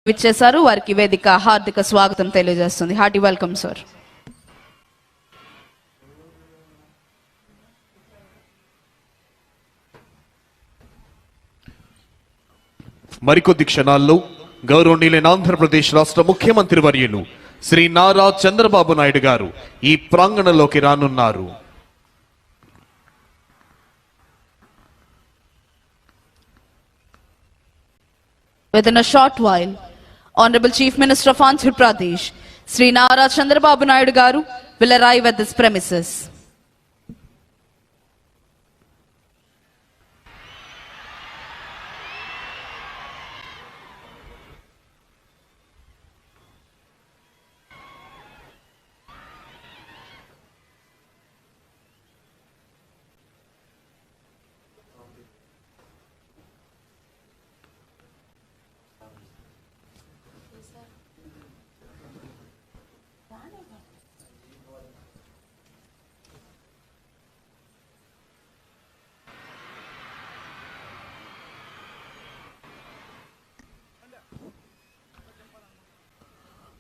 విచ్చేశారు. వారికి వేదిక హార్దిక స్వాగతం తెలియజేస్తుంది. Hearty welcome sir. మరికొద్ది క్షణాల్లో గౌరవనీయులైన ఆంధ్రప్రదేశ్ రాష్ట్ర ముఖ్యమంత్రి వర్యులు శ్రీ నారా చంద్రబాబు నాయుడు గారు ఈ ప్రాంగణంలోకి రానున్నారు. Within a short while, Honorable Chief Minister of Andhra Pradesh, Sri Nara Chandrababu Naidu Garu, will arrive at this premises.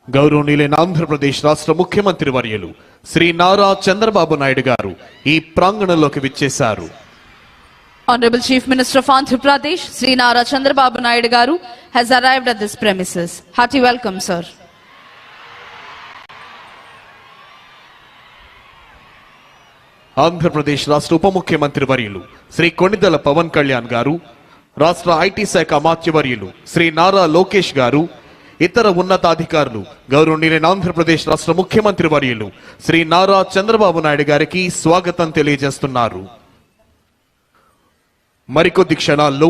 గౌరవనీయులైన ఆంధ్రప్రదేశ్ రాష్ట్ర ముఖ్యమంత్రి వర్యులు శ్రీ నారా చంద్రబాబు నాయుడు గారు ఈ ప్రాంగణంలోకి విచ్చేశారు. Honorable Chief Minister of Andhra Pradesh, Sri Nara Chandrababu Naidu Garu, has arrived at this premises. Hearty welcome, sir. Andhra Pradesh రాష్ట్ర ఉప ముఖ్యమంత్రి వర్యులు శ్రీ కొణిదెల పవన్ కళ్యాణ్ గారు, రాష్ట్ర ఐటీ శాఖ అమాత్య వర్యులు శ్రీ నారా లోకేష్ గారు, ఇతర ఉన్నతాధికారులు గౌరవనీయులైన ఆంధ్రప్రదేశ్ రాష్ట్ర ముఖ్యమంత్రి వర్యులు శ్రీ నారా చంద్రబాబు నాయుడు గారికి స్వాగతం తెలియజేస్తున్నారు. మరికొద్ది క్షణాల్లో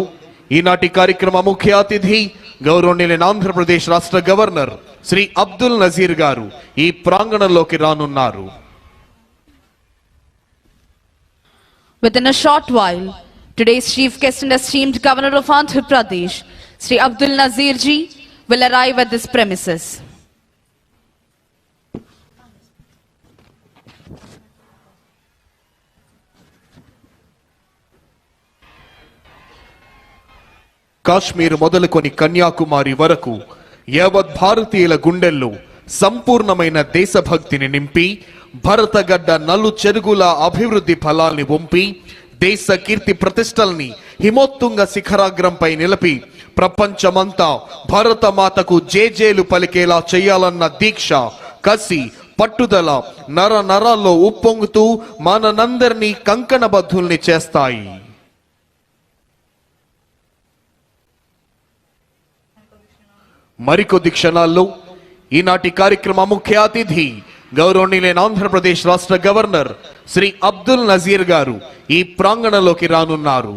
ఈనాటి కార్యక్రమ ముఖ్య అతిథి గౌరవనీయులైన ఆంధ్రప్రదేశ్ రాష్ట్ర గవర్నర్ శ్రీ అబ్దుల్ నజీర్ గారు ఈ ప్రాంగణంలోకి రానున్నారు. Within a short while, today's chief guest and esteemed Governor of Andhra Pradesh, Sri Abdul Nazir Ji, will arrive at this premises. Kashmir మొదలుకొని కన్యాకుమారి వరకు యావత్ భారతీయుల గుండెల్లో సంపూర్ణమైన దేశభక్తిని నింపి భరతగడ్డ నలు చెరుగుల అభివృద్ధి ఫలాల్ని వంపి దేశ కీర్తి ప్రతిష్టల్ని హిమోత్తుంగ శిఖరాగ్రంపై నిలిపి ప్రపంచమంతా భారతమాతకు జేజేలు పలికేలా చేయాలన్న దీక్ష, కసి, పట్టుదల నర నరాల్లో ఉప్పొంగుతూ మనందరినీ కంకణబద్ధుల్ని చేస్తాయి. మరికొద్ది క్షణాల్లో ఈనాటి కార్యక్రమ ముఖ్య అతిథి గౌరవనీయులైన ఆంధ్రప్రదేశ్ రాష్ట్ర గవర్నర్ శ్రీ అబ్దుల్ నజీర్ గారు ఈ ప్రాంగణంలోకి రానున్నారు.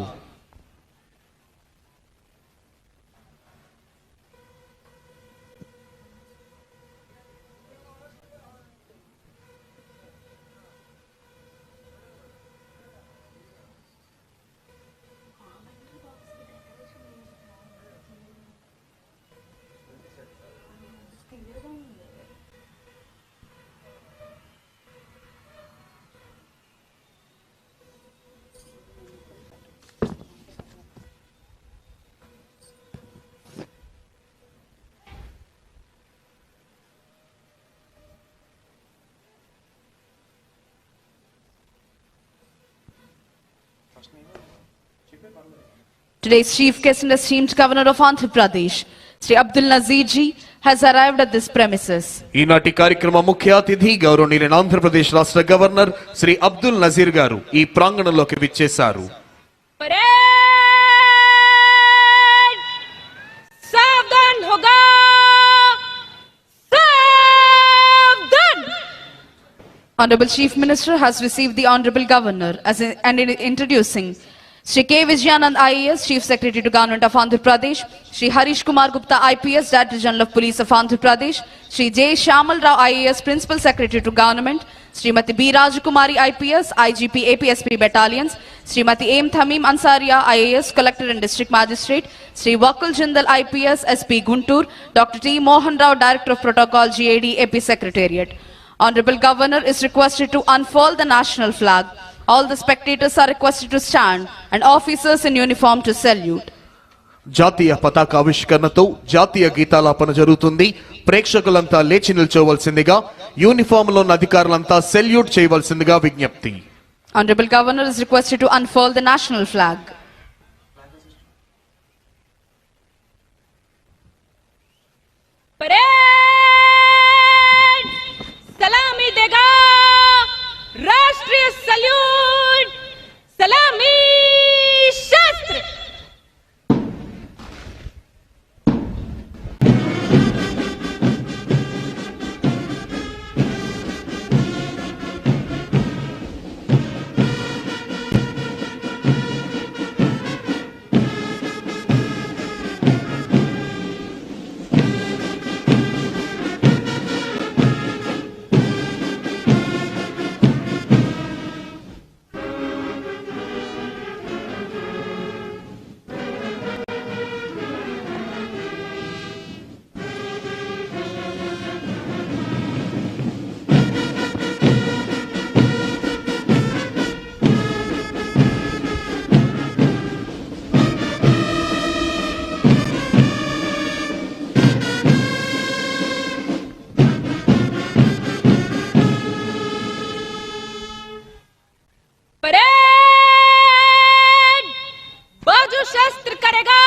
Today's chief guest and esteemed Governor of Andhra Pradesh, Sri Abdul Nazir Ji, has arrived at this premises. ఈనాటి కార్యక్రమ ముఖ్య అతిథి గౌరవనీయులైన ఆంధ్రప్రదేశ్ రాష్ట్ర గవర్నర్ శ్రీ అబ్దుల్ నజీర్ గారు ఈ ప్రాంగణంలోకి విచ్చేశారు. Honorable Chief Minister has received the Honorable Governor and in introducing Shri K. Vijayanand IAS, Chief Secretary to Government of Andhra Pradesh, Shri Harish Kumar Gupta IPS, Director General of Police of Andhra Pradesh, Shri J. Shamal Rao IAS, Principal Secretary to Government, Srimati B. Rajakumari IPS, IGP APSP Battalions, Srimati M. Thamim Ansaria IAS, Collector and District Magistrate, Shri Wakul Jindal IPS, SP Guntur, Dr. T. Mohan Rao, Director of Protocol, GAD, AP Secretariat. Honorable Governor is requested to unfurl the national flag. All the spectators are requested to stand and officers in uniform to salute. జాతీయ పతాకావిష్కరణతో జాతీయ గీతాలాపన జరుగుతుంది. ప్రేక్షకులంతా లేచి నిల్చోవలసిందిగా, uniform లో ఉన్న అధికారులంతా salute చేయవలసిందిగా విజ్ఞప్తి. Honorable Governor is requested to unfurl the national flag. Parade सलामी देगा राष्ट्रीय सल्यूट सलामी शस्त्र. परेड बाजू शस्त्र करेगा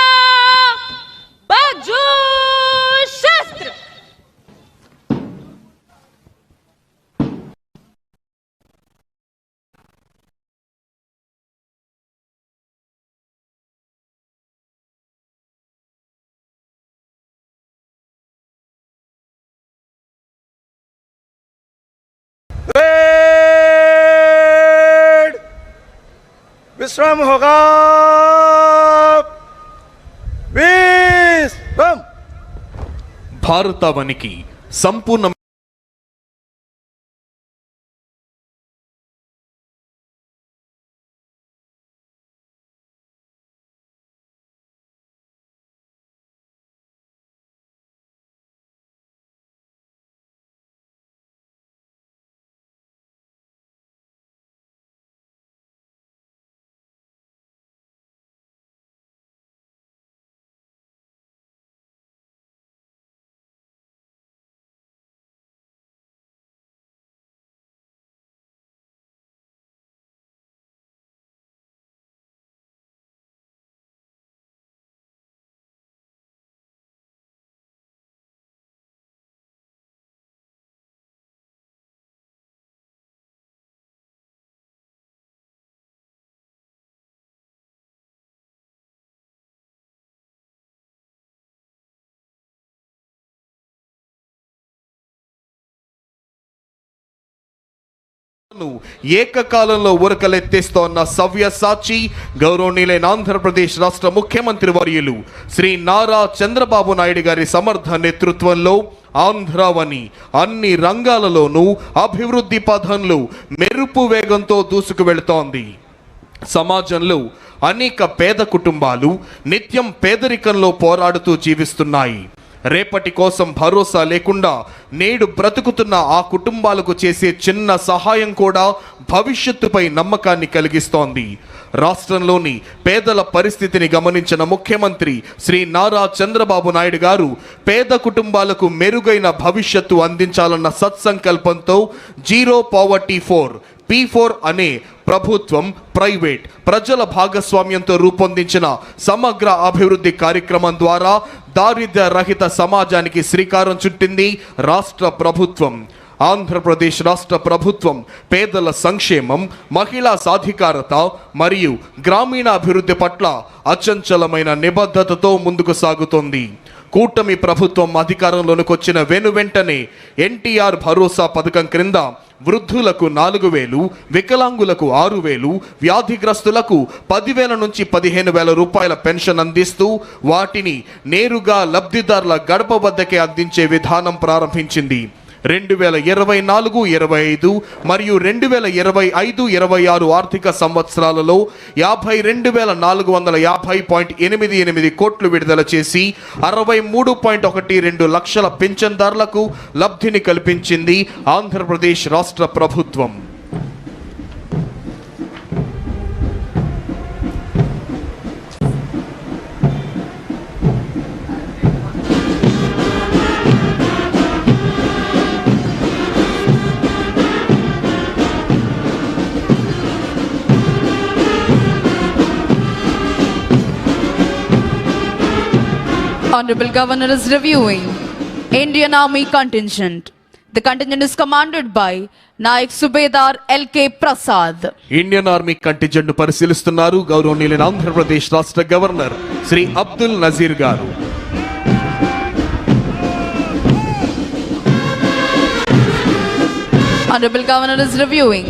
बाजू शस्त्र. विश्राम होगा. विश्राम. భారతావనికి సంపూర్ణ ఏకకాలంలో ఉరకలెత్తేస్తోన్న సవ్యసాచి గౌరవనీయులైన ఆంధ్రప్రదేశ్ రాష్ట్ర ముఖ్యమంత్రి వర్యులు శ్రీ నారా చంద్రబాబు నాయుడు గారి సమర్థ నేతృత్వంలో ఆంధ్రావని అన్ని రంగాలలోనూ అభివృద్ధి పథంలో మెరుపు వేగంతో దూసుకు వెళుతోంది. సమాజంలో అనేక పేద కుటుంబాలు నిత్యం పేదరికంలో పోరాడుతూ జీవిస్తున్నాయి. రేపటి కోసం భరోసా లేకుండా నేడు బ్రతుకుతున్న ఆ కుటుంబాలకు చేసే చిన్న సహాయం కూడా భవిష్యత్తుపై నమ్మకాన్ని కలిగిస్తోంది. రాష్ట్రంలోని పేదల పరిస్థితిని గమనించిన ముఖ్యమంత్రి శ్రీ నారా చంద్రబాబు నాయుడు గారు పేద కుటుంబాలకు మెరుగైన భవిష్యత్తు అందించాలన్న సత్సంకల్పంతో జీరో పావర్టీ 4 P4 అనే ప్రభుత్వం, ప్రైవేట్, ప్రజల భాగస్వామ్యంతో రూపొందించిన సమగ్ర అభివృద్ధి కార్యక్రమం ద్వారా దారిద్ర్య రహిత సమాజానికి శ్రీకారం చుట్టింది రాష్ట్ర ప్రభుత్వం. ఆంధ్రప్రదేశ్ రాష్ట్ర ప్రభుత్వం పేదల సంక్షేమం, మహిళా సాధికారత మరియు గ్రామీణ అభివృద్ధి పట్ల అచంచలమైన నిబద్ధతతో ముందుకు సాగుతోంది. కూటమి ప్రభుత్వం అధికారంలోకి వచ్చిన వెంటనే ఎన్టీఆర్ భరోసా పథకం క్రింద వృద్ధులకు 4,000, వికలాంగులకు 6,000, వ్యాధిగ్రస్తులకు 10,000 నుంచి 15,000 రూపాయల పెన్షన్ అందిస్తూ వాటిని నేరుగా లబ్ధిదారుల గడప వద్దకే అందించే విధానం ప్రారంభించింది. 2024-25 మరియు 2025-26 ఆర్థిక సంవత్సరాలలో 52,450.88 కోట్లు విడుదల చేసి 63.12 లక్షల పింఛన్దారులకు లబ్ధిని కల్పించింది ఆంధ్రప్రదేశ్ రాష్ట్ర ప్రభుత్వం. Honorable Governor is reviewing Indian Army contingent. The contingent is commanded by Naik Subedar L.K. Prasad. Indian army contingent పరిశీలిస్తున్నారు గౌరవనీయులైన ఆంధ్రప్రదేశ్ రాష్ట్ర గవర్నర్ శ్రీ అబ్దుల్ నజీర్ గారు. Honorable Governor is reviewing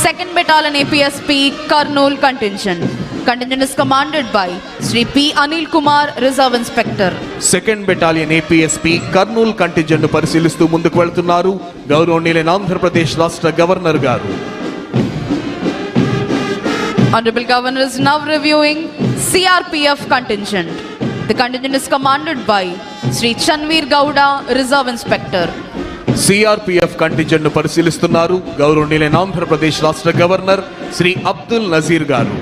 2nd Battalion APSP Kurnool contingent. Contingent is commanded by Sri P. Anil Kumar, Reserve Inspector. Second battalion APSP Kurnool contingent పరిశీలిస్తూ ముందుకు వెళ్తున్నారు గౌరవనీయులైన ఆంధ్రప్రదేశ్ రాష్ట్ర governor గారు. Honorable Governor is now reviewing CRPF contingent. The contingent is commanded by Sri Chanveer Gowda, Reserve Inspector. CRPF contingent పరిశీలిస్తున్నారు గౌరవనీయులైన ఆంధ్రప్రదేశ్ రాష్ట్ర governor Shri Abdul Nazir గారు.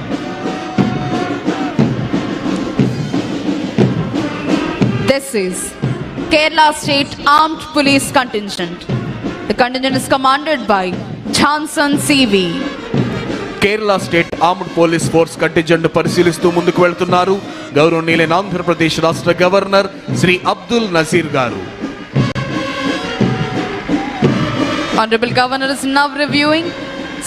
This is Kerala State Armed Police Contingent. The contingent is commanded by Johnson CV. Kerala state armed police force contingent పరిశీలిస్తూ ముందుకు వెళ్తున్నారు గౌరవనీయులైన ఆంధ్రప్రదేశ్ రాష్ట్ర governor Shri Abdul Nazir గారు. Honorable Governor is now reviewing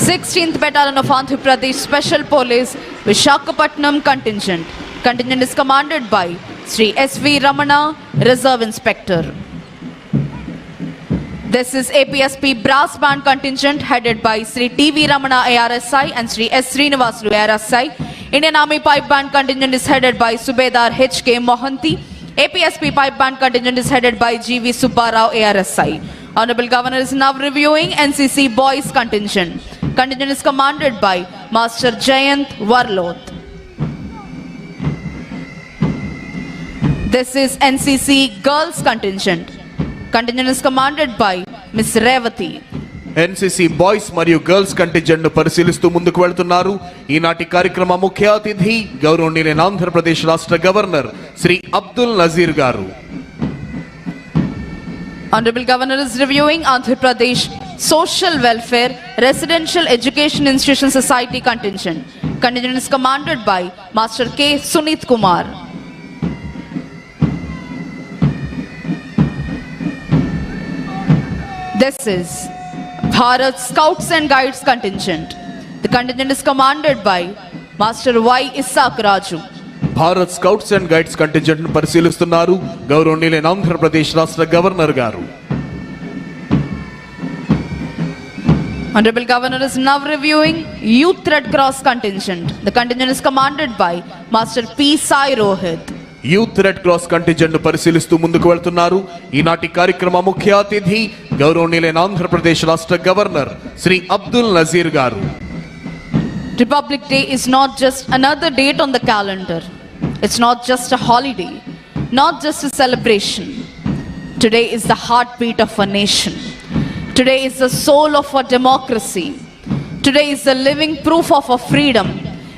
16th Battalion of Andhra Pradesh Special Police Vishakhapatnam contingent. Contingent is commanded by Sri S.V. Ramana, Reserve Inspector. This is APSP Brass Band contingent headed by Sri T.V. Ramana ARSI and Sri S. Srinivasulu ARSI. Indian Army Pipe Band contingent is headed by Subedar H.K. Mohanty. APSP Pipe Band contingent is headed by G.V. Subbarao ARSI. Honorable Governor is now reviewing NCC Boys contingent. Contingent is commanded by Master Jayant Warloth. This is NCC Girls contingent. Contingent is commanded by Miss Revati. NCC boys మరియు girls contingent పరిశీలిస్తూ ముందుకు వెళ్తున్నారు ఈనాటి కార్యక్రమ ముఖ్య అతిథి గౌరవనీయులైన ఆంధ్రప్రదేశ్ రాష్ట్ర గవర్నర్ శ్రీ అబ్దుల్ నజీర్ గారు. Honorable Governor is reviewing Andhra Pradesh Social Welfare Residential Education Institution Society contingent. Contingent is commanded by Master K. Sunit Kumar. This is Bharat Scouts and Guides contingent. The contingent is commanded by Master Y. Isaac Raju. Bharat scouts and guides contingent పరిశీలిస్తున్నారు గౌరవనీయులైన ఆంధ్రప్రదేశ్ రాష్ట్ర governor గారు. Honorable Governor is now reviewing Youth Red Cross contingent. The contingent is commanded by Master P. Sai Rohit. Youth red cross contingent పరిశీలిస్తూ ముందుకు వెళ్తున్నారు ఈనాటి కార్యక్రమ ముఖ్య అతిథి గౌరవనీయులైన ఆంధ్రప్రదేశ్ రాష్ట్ర గవర్నర్ శ్రీ అబ్దుల్ నజీర్ గారు. Republic Day is not just another date on the calendar. It's not just a holiday, not just a celebration. Today is the heartbeat of a nation. Today is the soul of our democracy. Today is the living proof of our freedom,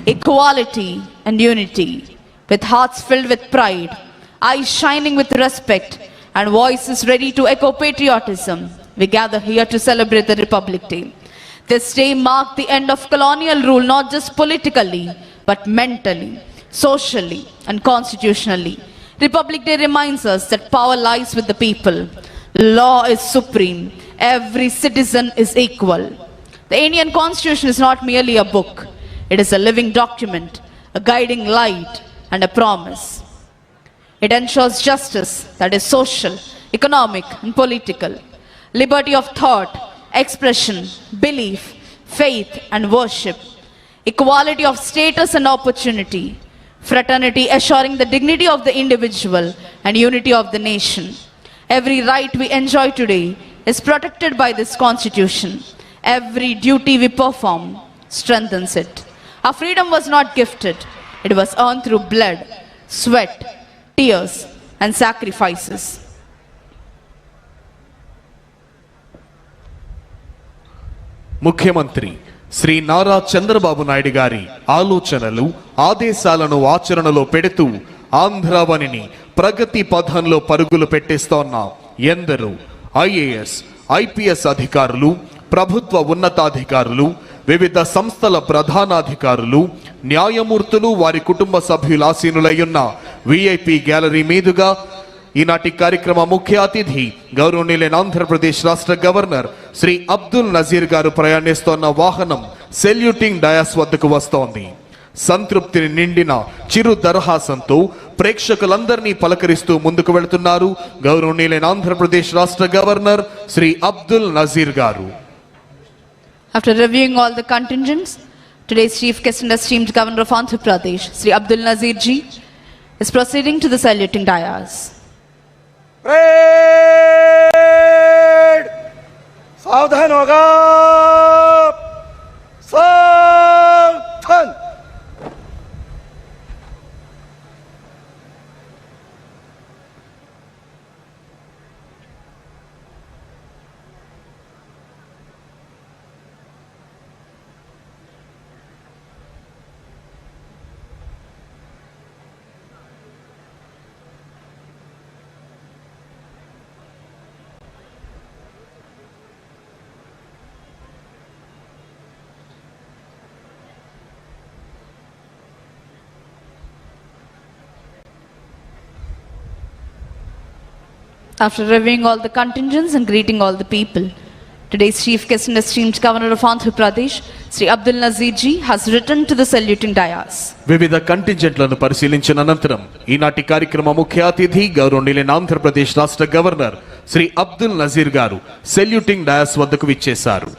equality, and unity. With hearts filled with pride, eyes shining with respect, and voices ready to echo patriotism, we gather here to celebrate the Republic Day. This day marked the end of colonial rule, not just politically, but mentally, socially, and constitutionally. Republic Day reminds us that power lies with the people. Law is supreme. Every citizen is equal. The Indian Constitution is not merely a book. It is a living document, a guiding light, and a promise. It ensures justice that is social, economic, and political. Liberty of thought, expression, belief, faith, and worship. Equality of status and opportunity. Fraternity assuring the dignity of the individual and unity of the nation. Every right we enjoy today is protected by this Constitution. Every duty we perform strengthens it. Our freedom was not gifted. It was earned through blood, sweat, tears, and sacrifices. ముఖ్యమంత్రి శ్రీ నారా చంద్రబాబు నాయుడు గారి ఆలోచనలు ఆదేశాలను ఆచరణలో పెడుతూ ఆంధ్రావనిని ప్రగతి పథంలో పరుగులు పెట్టిస్తోన్న ఎందరో IAS IPS అధికారులు ప్రభుత్వ ఉన్నతాధికారులు వివిధ సంస్థల ప్రధానాధికారులు న్యాయమూర్తులు వారి కుటుంబ సభ్యులు ఆసీనులయ్యున్న విఐపి గ్యాలరీ మీదుగా ఈనాటి కార్యక్రమ ముఖ్య అతిథి గౌరవనీయులైన ఆంధ్రప్రదేశ్ రాష్ట్ర గవర్నర్ శ్రీ అబ్దుల్ నజీర్ గారు ప్రయాణిస్తోన్న వాహనం సెల్యూటింగ్ డయాస్ వద్దకు వస్తోంది. సంతృప్తిని నిండిన చిరు దరహాసంతో ప్రేక్షకులందరినీ పలకరిస్తూ ముందుకు వెళుతున్నారు గౌరవనీయులైన ఆంధ్రప్రదేశ్ రాష్ట్ర గవర్నర్ శ్రీ అబ్దుల్ నజీర్ గారు. After reviewing all the contingents, today's chief guest and esteemed governor of Andhra Pradesh, Sri Abdul Nazir ji, is proceeding to the saluting dais. Parade सावधान होगा सावधान After reviewing all the contingents and greeting all the people, today's chief guest and esteemed governor of Andhra Pradesh, Sri Abdul Nazir ji, has returned to the saluting dais. వివిధ కంటింజెంట్లను పరిశీలించిన అనంతరం ఈనాటి కార్యక్రమ ముఖ్య అతిథి గౌరవనీయులైన ఆంధ్రప్రదేశ్ రాష్ట్ర గవర్నర్ శ్రీ అబ్దుల్ నజీర్ గారు సెల్యూటింగ్ డయాస్ వద్దకు విచ్చేశారు.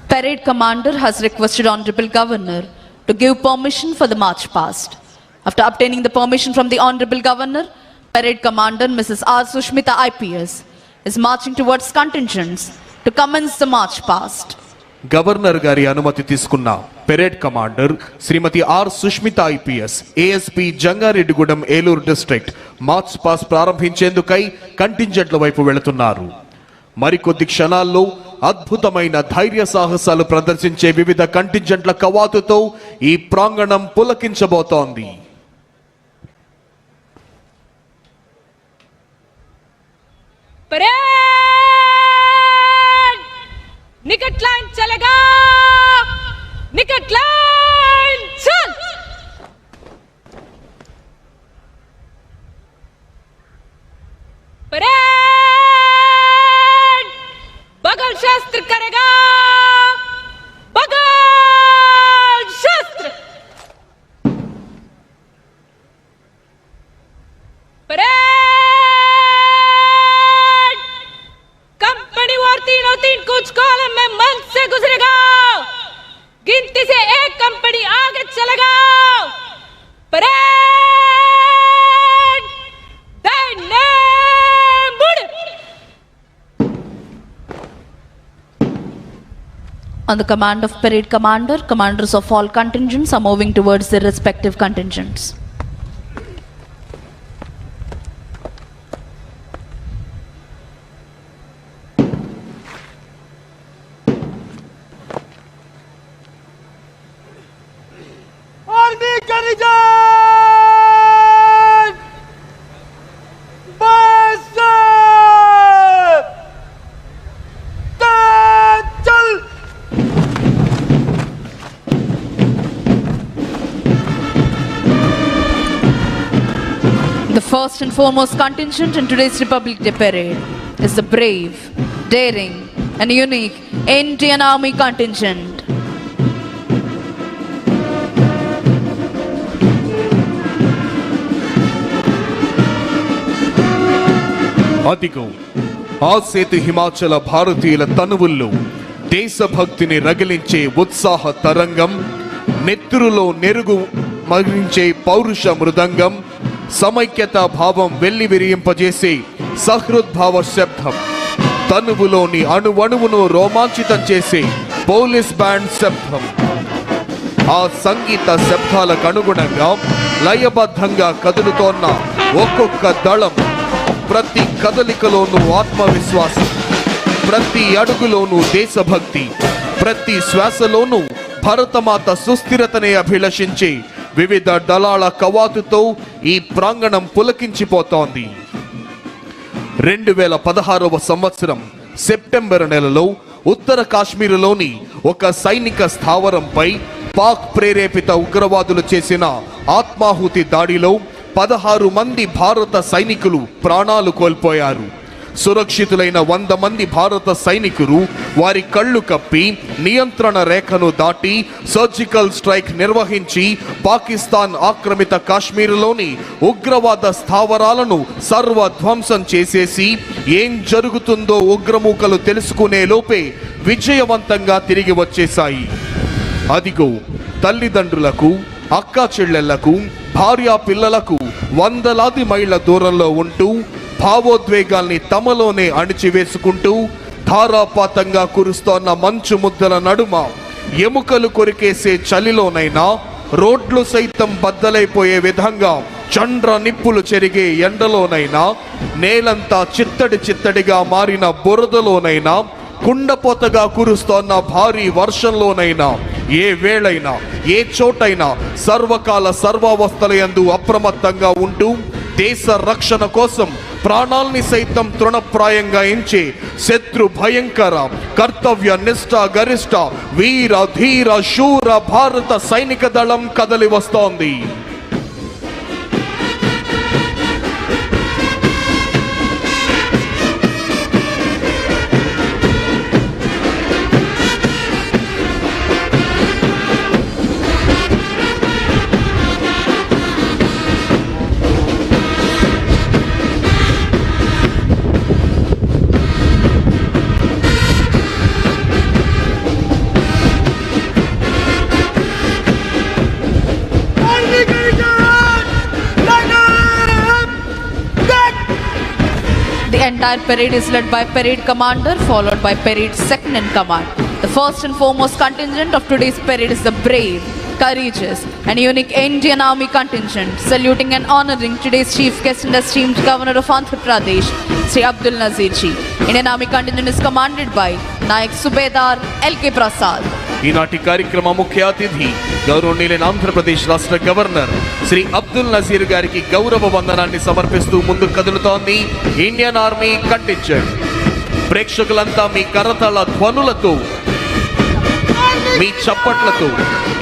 Parade commander has requested Honorable Governor to give permission for the march past. After obtaining the permission from the Honorable Governor, Parade Commander Mrs. R. Sushmita IPS is marching towards contingents to commence the march past. Governor గారి అనుమతి తీసుకున్న parade commander Shrimati R Sushmita IPS ASP Jangareddygudem Eluru district march past ప్రారంభించేందుకై కంటింజెంట్ల వైపు వెళుతున్నారు. మరికొద్ది క్షణాల్లో అద్భుతమైన ధైర్య సాహసాలు ప్రదర్శించే వివిధ కంటింజెంట్ల కవాతుతో ఈ ప్రాంగణం పులకించబోతోంది. परेड निकट लाइन चलेगा निकट लाइन चल परेड बगल शस्त्र करेगा बगल शस्त्र परेड कंपनी वार तीनों तीन कुछ कॉलम में मंच से गुजरेगा गिनती से एक कंपनी आगे चलेगा परेड दाहिने मुड़ On the command of Parade Commander, commanders of all contingents are moving towards their respective contingents. Army contingent बस चल The first and foremost contingent in today's Republic Day parade is the brave, daring, and unique Indian Army contingent. అదిగో ఆ సేతు హిమాచల భారతీయుల తనువుల్లో దేశభక్తిని రగిలించే ఉత్సాహ తరంగం, నెత్తురులో నెరుగు మగిలించే పౌరుష మృదంగం, సమైక్యతా భావం వెల్లి విరియింపజేసే సహృద్భావ శబ్దం, తనువులోని అణువణువును రోమాంచితం చేసే పోలీస్ బ్యాండ్ శబ్దం. ఆ సంగీత శబ్దాలకు అనుగుణంగా లయబద్ధంగా కదులుతోన్న ఒక్కొక్క దళం ప్రతి కదలికలోనూ ఆత్మవిశ్వాసం, ప్రతి అడుగులోనూ దేశభక్తి, ప్రతి శ్వాసలోనూ భరతమాత సుస్థిరతనే అభిలషించే వివిధ దళాల కవాతుతో ఈ ప్రాంగణం పులకించిపోతోంది. 2016వ సంవత్సరం సెప్టెంబర్ నెలలో ఉత్తర కాశ్మీరులోని ఒక సైనిక స్థావరంపై పాక్ ప్రేరేపిత ఉగ్రవాదులు చేసిన ఆత్మాహుతి దాడిలో 16 మంది భారత సైనికులు ప్రాణాలు కోల్పోయారు. సురక్షితులైన 100 మంది భారత సైనికులు వారి కళ్ళు కప్పి నియంత్రణ రేఖను దాటి సర్జికల్ స్ట్రైక్ నిర్వహించి పాకిస్తాన్ ఆక్రమిత కాశ్మీరులోని ఉగ్రవాద స్థావరాలను సర్వధ్వంసం చేసేసి ఏం జరుగుతుందో ఉగ్రమూకలు తెలుసుకునే లోపే విజయవంతంగా తిరిగి వచ్చేశాయి. అదిగో తల్లిదండ్రులకు, అక్కా చెల్లెళ్లకు, భార్యా పిల్లలకు వందలాది మైళ్ళ దూరంలో ఉంటూ భావోద్వేగాల్ని తమలోనే అణిచివేసుకుంటూ ధారాపాతంగా కురుస్తోన్న మంచు ముద్దల నడుమ ఎముకలు కొరికేసే చలిలోనైనా రోడ్లు సైతం బద్దలైపోయే విధంగా చండ్ర నిప్పులు చెరిగే ఎండలోనైనా నేలంతా చిత్తడి చిత్తడిగా మారిన బురదలోనైనా కుండపోతగా కురుస్తోన్న భారీ వర్షంలోనైనా ఏ వేళైనా ఏ చోటైనా సర్వకాల సర్వావస్థలయందు అప్రమత్తంగా ఉంటూ దేశ రక్షణ కోసం ప్రాణాల్ని సైతం తృణప్రాయంగా ఎంచే శత్రు భయంకర కర్తవ్య నిష్ఠ గరిష్ట వీర ధీర శూర భారత సైనిక దళం కదలి వస్తోంది. The entire parade is led by parade commander, followed by parade second in command. The first and foremost contingent of today's parade is the brave, courageous and unique Indian Army contingent, saluting and honoring today's chief guest and esteemed Governor of Andhra Pradesh, Sri Abdul Nazir Ji. Indian Army contingent is commanded by Nayak Subedar L.K. Prasad. ఈనాటి కార్యక్రమ ముఖ్య అతిథి గౌరవనీయులైన ఆంధ్రప్రదేశ్ రాష్ట్ర governor Shri Abdul Nazir గారికి గౌరవ వందనాన్ని సమర్పిస్తూ ముందుకు కదులుతోంది ఇండియన్ ఆర్మీ కంటింజెంట్. ప్రేక్షకులంతా మీ కరతాళ ధ్వనులతో, మీ చప్పట్లతో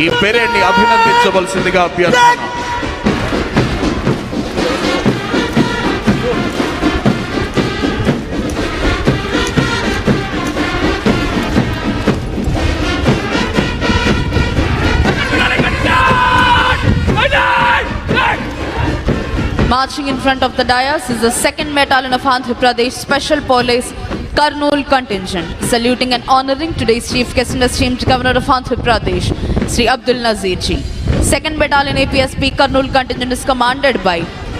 ఈ పెరేడ్ ని అభినందించవలసిందిగా అభ్యర్థన. Marching in front of the dais is the 2nd Battalion of Andhra Pradesh Special Police Kurnool contingent, saluting and honoring today's chief guest and esteemed Governor of Andhra Pradesh, Sri Abdul Nazir Ji. 2nd Battalion APSP Kurnool contingent is commanded by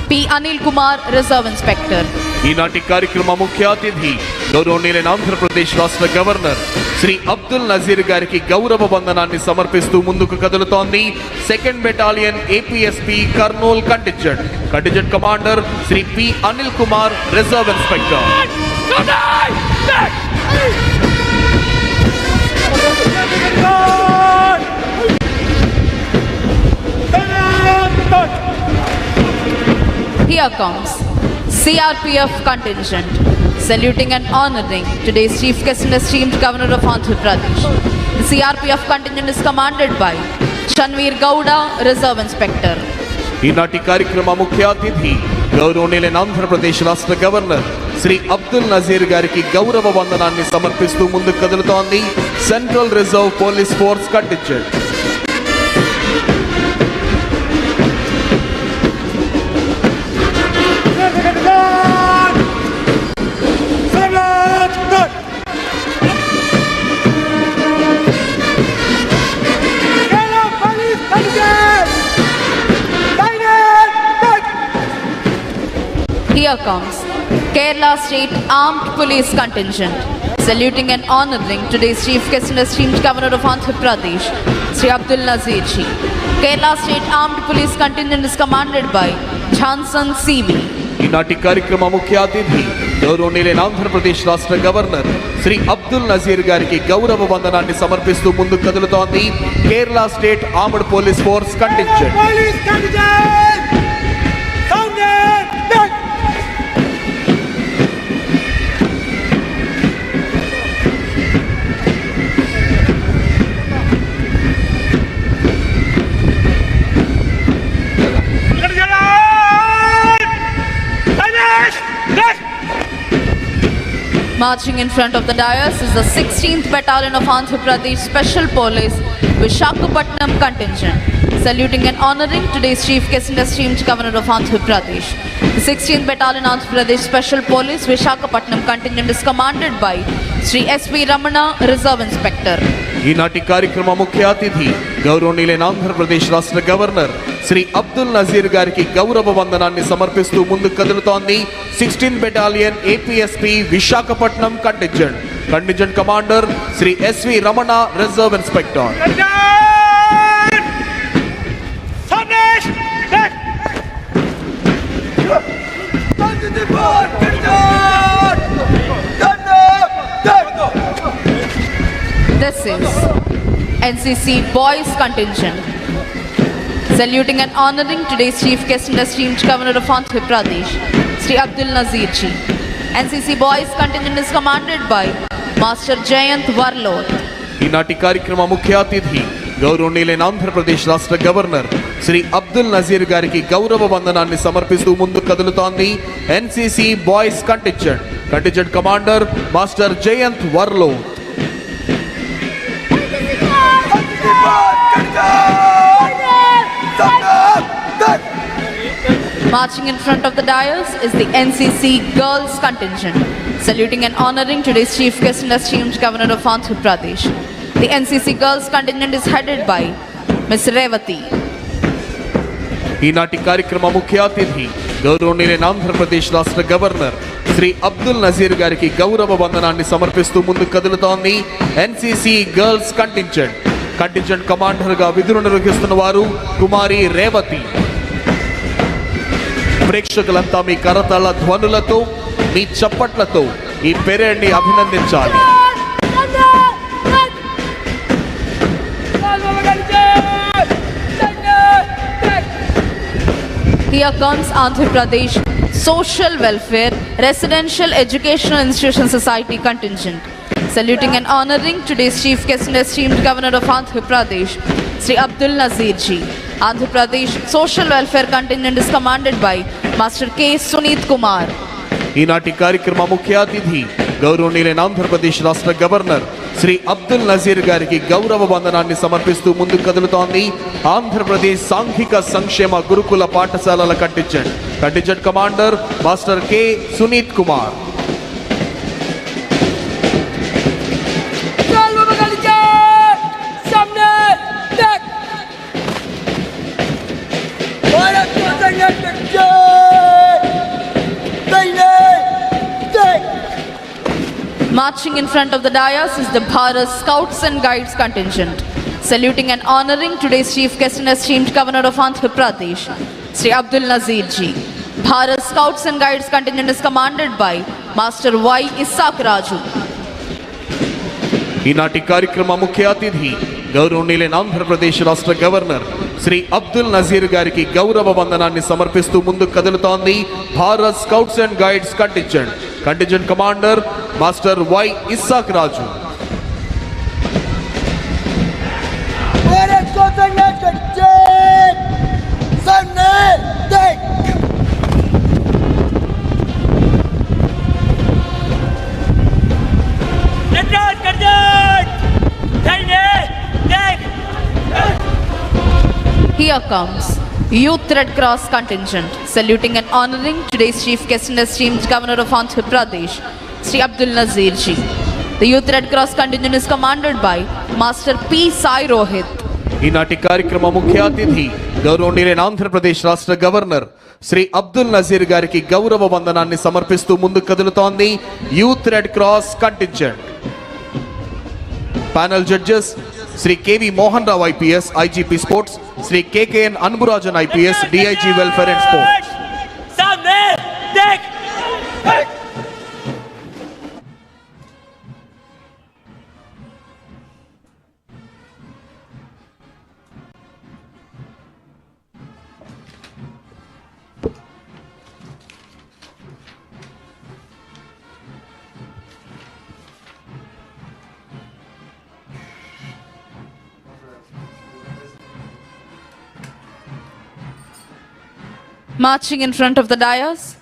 P. Anil Kumar, Reserve Inspector. ఈనాటి కార్యక్రమ ముఖ్య అతిథి గౌరవనీయులైన ఆంధ్రప్రదేశ్ రాష్ట్ర governor Shri Abdul Nazir గారికి గౌరవ వందనాన్ని సమర్పిస్తూ ముందుకు కదులుతోంది 2nd battalion APSP Kurnool contingent. Contingent commander Shri P Anil Kumar, reserve inspector. Here comes CRPF contingent, saluting and honoring today's chief guest and esteemed Governor of Andhra Pradesh. The CRPF contingent is commanded by Shanveer Gowda, Reserve Inspector. ఈనాటి కార్యక్రమ ముఖ్య అతిథి గౌరవనీయులైన ఆంధ్రప్రదేశ్ రాష్ట్ర governor Shri Abdul Nazir గారికి గౌరవ వందనాన్ని సమర్పిస్తూ ముందుకు కదులుతోంది central reserve police force contingent. Here comes Kerala State Armed Police Contingent, saluting and honoring today's chief guest and esteemed Governor of Andhra Pradesh, Sri Abdul Nazir Ji. Kerala State Armed Police Contingent is commanded by Jhansan CV. ఈనాటి కార్యక్రమ ముఖ్య అతిథి గౌరవనీయులైన ఆంధ్రప్రదేశ్ రాష్ట్ర governor Shri Abdul Nazir గారికి గౌరవ వందనాన్ని సమర్పిస్తూ ముందుకు కదులుతోంది Kerala state armed police force contingent. Police contingent! Sounded! Dead! Marching in front of the dais is the 16th Battalion of Andhra Pradesh Special Police Visakhapatnam contingent, saluting and honoring today's Chief Guest and esteemed Governor of Andhra Pradesh. The 16th Battalion Andhra Pradesh Special Police Visakhapatnam contingent is commanded by Sri S.V. Ramana, Reserve Inspector. ఈనాటి కార్యక్రమ ముఖ్య అతిథి గౌరవనీయులైన ఆంధ్రప్రదేశ్ రాష్ట్ర governor Shri Abdul Nazir గారికి గౌరవ వందనాన్ని సమర్పిస్తూ ముందుకు కదులుతోంది 16th battalion APSP Visakhapatnam contingent commander Shri SV Ramana, reserve inspector. This is NCC Boys contingent, saluting and honoring today's Chief Guest and esteemed Governor of Andhra Pradesh, Sri Abdul Nazir Ji. NCC Boys contingent is commanded by Master Jayant Warlod. ఈనాటి కార్యక్రమ ముఖ్య అతిథి గౌరవనీయులైన ఆంధ్రప్రదేశ్ రాష్ట్ర governor Shri Abdul Nazir గారికి గౌరవ వందనాన్ని సమర్పిస్తూ ముందుకు కదులుతోంది NCC boys contingent commander master Jayant వర్లోడ్. Marching in front of the dais is the NCC Girls contingent, saluting and honoring today's Chief Guest and esteemed Governor of Andhra Pradesh. The NCC Girls contingent is headed by Ms. Revati. ఈనాటి కార్యక్రమ ముఖ్య అతిథి గౌరవనీయులైన ఆంధ్రప్రదేశ్ రాష్ట్ర governor Shri Abdul Nazir గారికి గౌరవ వందనాన్ని సమర్పిస్తూ ముందుకు కదులుతోంది ఎన్సిసి గర్ల్స్ కంటింజెంట్ కమాండర్ గా విధులు నిర్వహిస్తున్న వారు కుమారి రేవతి. ప్రేక్షకులంతా మీ కరతాళ ధ్వనులతో, మీ చప్పట్లతో ఈ పెరేడ్ ని అభినందించాలి. Here comes Andhra Pradesh Social Welfare Residential Educational Institution Society contingent, saluting and honoring today's Chief Guest and esteemed Governor of Andhra Pradesh, Sri Abdul Nazir Ji. Andhra Pradesh Social Welfare contingent is commanded by Master K. Sunit Kumar. ఈనాటి కార్యక్రమ ముఖ్య అతిథి గౌరవనీయులైన ఆంధ్రప్రదేశ్ రాష్ట్ర governor Shri Abdul Nazir గారికి గౌరవ వందనాన్ని సమర్పిస్తూ ముందుకు కదులుతోంది ఆంధ్రప్రదేశ్ సాంఘిక సంక్షేమ గురుకుల పాఠశాలల contingent commander master K Sunith Kumar. Marching in front of the dais is the Bharat Scouts and Guides contingent, saluting and honoring today's Chief Guest and esteemed Governor of Andhra Pradesh, Sri Abdul Nazir Ji. Bharat Scouts and Guides contingent is commanded by Master Y. Isaac Raju. ఈనాటి కార్యక్రమ ముఖ్య అతిథి గౌరవనీయులైన ఆంధ్రప్రదేశ్ రాష్ట్ర governor Shri Abdul Nazir గారికి గౌరవ వందనాన్ని సమర్పిస్తూ ముందుకు కదులుతోంది Bharat scouts and guides contingent commander master Y Isaac Raju. Here comes Youth Red Cross contingent, saluting and honoring today's Chief Guest and esteemed Governor of Andhra Pradesh, Sri Abdul Nazir Ji. The Youth Red Cross contingent is commanded by Master P. Sai Rohit. ఈనాటి కార్యక్రమ ముఖ్య అతిథి గౌరవనీయులైన ఆంధ్రప్రదేశ్ రాష్ట్ర governor Shri Abdul Nazir గారికి గౌరవ వందనాన్ని సమర్పిస్తూ ముందుకు కదులుతోంది youth red cross contingent. Panel judges Shri KV Mohan Rao IPS IGP sports, Shri KKN Anburajan IPS DIG welfare and sports. देख Marching in front of the dais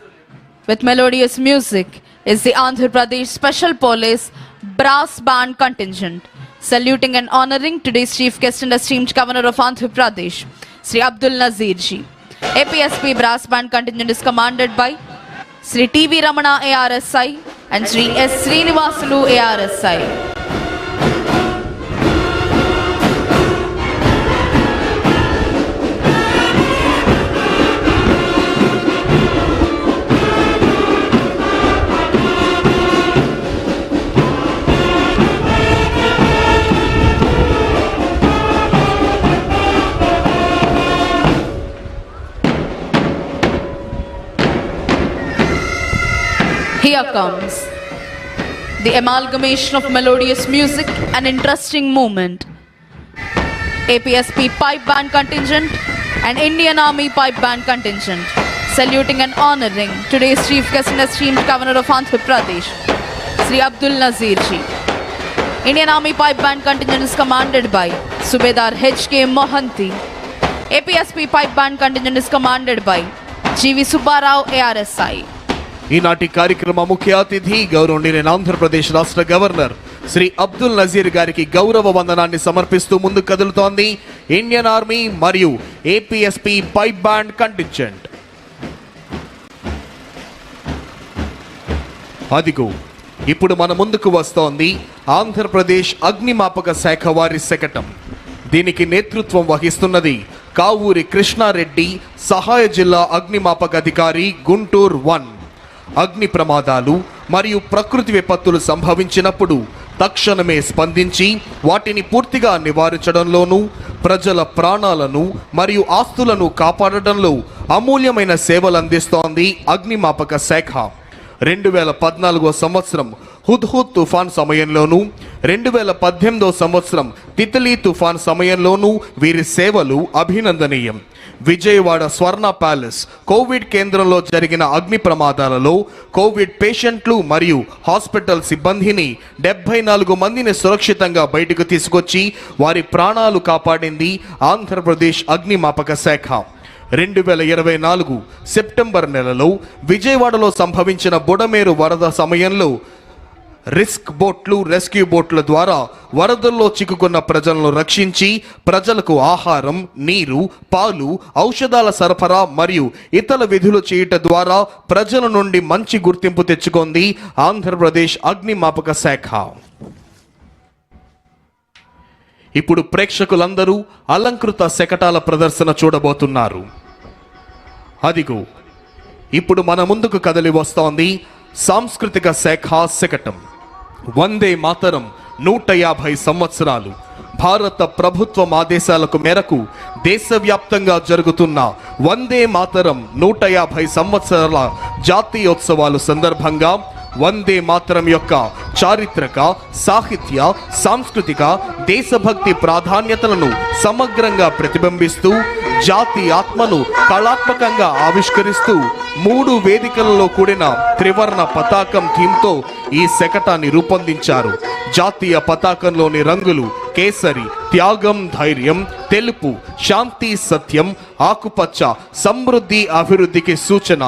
with melodious music is the Andhra Pradesh Special Police Brass Band Contingent, saluting and honoring today's chief guest and esteemed Governor of Andhra Pradesh, Sri Abdul Nazir ji. APSP Brass Band Contingent is commanded by Sri TV Ramana ARSI and Sri S. Srinivasulu ARSI. Here comes the amalgamation of melodious music and interesting movement. APSP Pipe Band Contingent and Indian Army Pipe Band Contingent, saluting and honoring today's chief guest and esteemed Governor of Andhra Pradesh, Sri Abdul Nazir ji. Indian Army Pipe Band Contingent is commanded by Subedar H.K. Mohanty. APSP Pipe Band Contingent is commanded by G.V. Subbarao ARSI. ఈనాటి కార్యక్రమ ముఖ్య అతిథి గౌరవనీయులైన ఆంధ్రప్రదేశ్ రాష్ట్ర governor Shri Abdul Nazir గారికి గౌరవ వందనాన్ని సమర్పిస్తూ ముందుకు కదులుతోంది ఇండియన్ ఆర్మీ మరియు ఏపీఎస్పీ పైప్ బ్యాండ్ కంటింజెంట్. అదిగో ఇప్పుడు మన ముందుకు వస్తోంది ఆంధ్రప్రదేశ్ అగ్నిమాపక శాఖ వారి శకటం. దీనికి నేతృత్వం వహిస్తున్నది కావూరి కృష్ణారెడ్డి, సహాయ జిల్లా అగ్నిమాపక అధికారి, గుంటూరు 1. అగ్ని ప్రమాదాలు మరియు ప్రకృతి విపత్తులు సంభవించినప్పుడు తక్షణమే స్పందించి వాటిని పూర్తిగా నివారించడంలోనూ ప్రజల ప్రాణాలను మరియు ఆస్తులను కాపాడడంలో అమూల్యమైన సేవలు అందిస్తోంది అగ్నిమాపక శాఖ. 2014 సంవత్సరం హుద్హుద్ తుఫాన్ సమయంలోనూ 2018 సంవత్సరం తిత్లీ తుఫాన్ సమయంలోనూ వీరి సేవలు అభినందనీయం. విజయవాడ స్వర్ణ ప్యాలెస్ కోవిడ్ కేంద్రంలో జరిగిన అగ్ని ప్రమాదాలలో కోవిడ్ పేషెంట్లు మరియు హాస్పిటల్ సిబ్బందిని 74 మందిని సురక్షితంగా బయటకు తీసుకొచ్చి వారి ప్రాణాలు కాపాడింది ఆంధ్రప్రదేశ్ అగ్నిమాపక శాఖ. 2024 సెప్టెంబర్ నెలలో విజయవాడలో సంభవించిన బుడమేరు వరద సమయంలో రిస్క్ బోట్లు, రెస్క్యూ బోట్ల ద్వారా వరదల్లో చిక్కుకున్న ప్రజలను రక్షించి ప్రజలకు ఆహారం, నీరు, పాలు, ఔషధాల సరఫరా మరియు ఇతర విధులు చేయుట ద్వారా ప్రజల నుండి మంచి గుర్తింపు తెచ్చుకుంది ఆంధ్రప్రదేశ్ అగ్నిమాపక శాఖ. ఇప్పుడు ప్రేక్షకులందరూ అలంకృత శకటాల ప్రదర్శన చూడబోతున్నారు. అదిగో ఇప్పుడు మన ముందుకు కదలి వస్తోంది సాంస్కృతిక శాఖ శకటం. వందే మాతరం 150 సంవత్సరాలు. భారత ప్రభుత్వం ఆదేశాలకు మేరకు దేశవ్యాప్తంగా జరుగుతున్న వందే మాతరం 150 సంవత్సరాల జాతీయోత్సవాలు సందర్భంగా వందే మాతరం యొక్క చారిత్రక, సాహిత్య, సాంస్కృతిక, దేశభక్తి ప్రాధాన్యతలను సమగ్రంగా ప్రతిబింబిస్తూ జాతి ఆత్మను కళాత్మకంగా ఆవిష్కరిస్తూ 3 వేదికలలో కూడిన త్రివర్ణ పతాకం థీమ్తో ఈ శకటాన్ని రూపొందించారు. జాతీయ పతాకంలోని రంగులు కేసరి, త్యాగం, ధైర్యం, తెలుపు, శాంతి, సత్యం, ఆకుపచ్చ, సమృద్ధి, అభివృద్ధికి సూచన.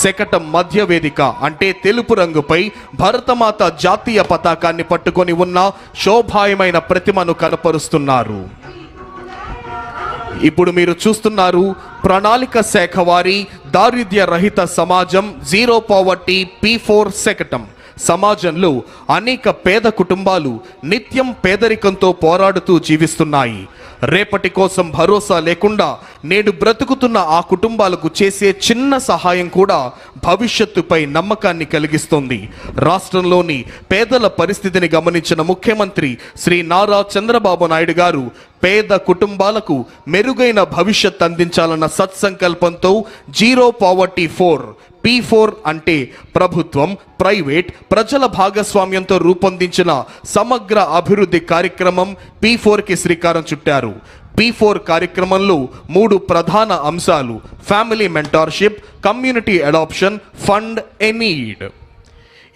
శకటం మధ్య వేదిక అంటే తెలుపు రంగుపై భరతమాత జాతీయ పతాకాన్ని పట్టుకొని ఉన్న శోభాయమైన ప్రతిమను కనపరుస్తున్నారు. ఇప్పుడు మీరు చూస్తున్నారు ప్రణాళిక శాఖ వారి దారిద్ర్య రహిత సమాజం జీరో పావర్టీ P4 శకటం. సమాజంలో అనేక పేద కుటుంబాలు నిత్యం పేదరికంతో పోరాడుతూ జీవిస్తున్నాయి. రేపటి కోసం భరోసా లేకుండా నేడు బ్రతుకుతున్న ఆ కుటుంబాలకు చేసే చిన్న సహాయం కూడా భవిష్యత్తుపై నమ్మకాన్ని కలిగిస్తుంది. రాష్ట్రంలోని పేదల పరిస్థితిని గమనించిన ముఖ్యమంత్రి శ్రీ నారా చంద్రబాబు నాయుడు గారు పేద కుటుంబాలకు మెరుగైన భవిష్యత్ అందించాలన్న సత్సంకల్పంతో జీరో పావర్టీ 4 P4 అంటే ప్రభుత్వం, ప్రైవేట్, ప్రజల భాగస్వామ్యంతో రూపొందించిన సమగ్ర అభివృద్ధి కార్యక్రమం P4కి శ్రీకారం చుట్టారు. P4 కార్యక్రమంలో 3 ప్రధాన అంశాలు: family mentorship, community adoption, fund a need.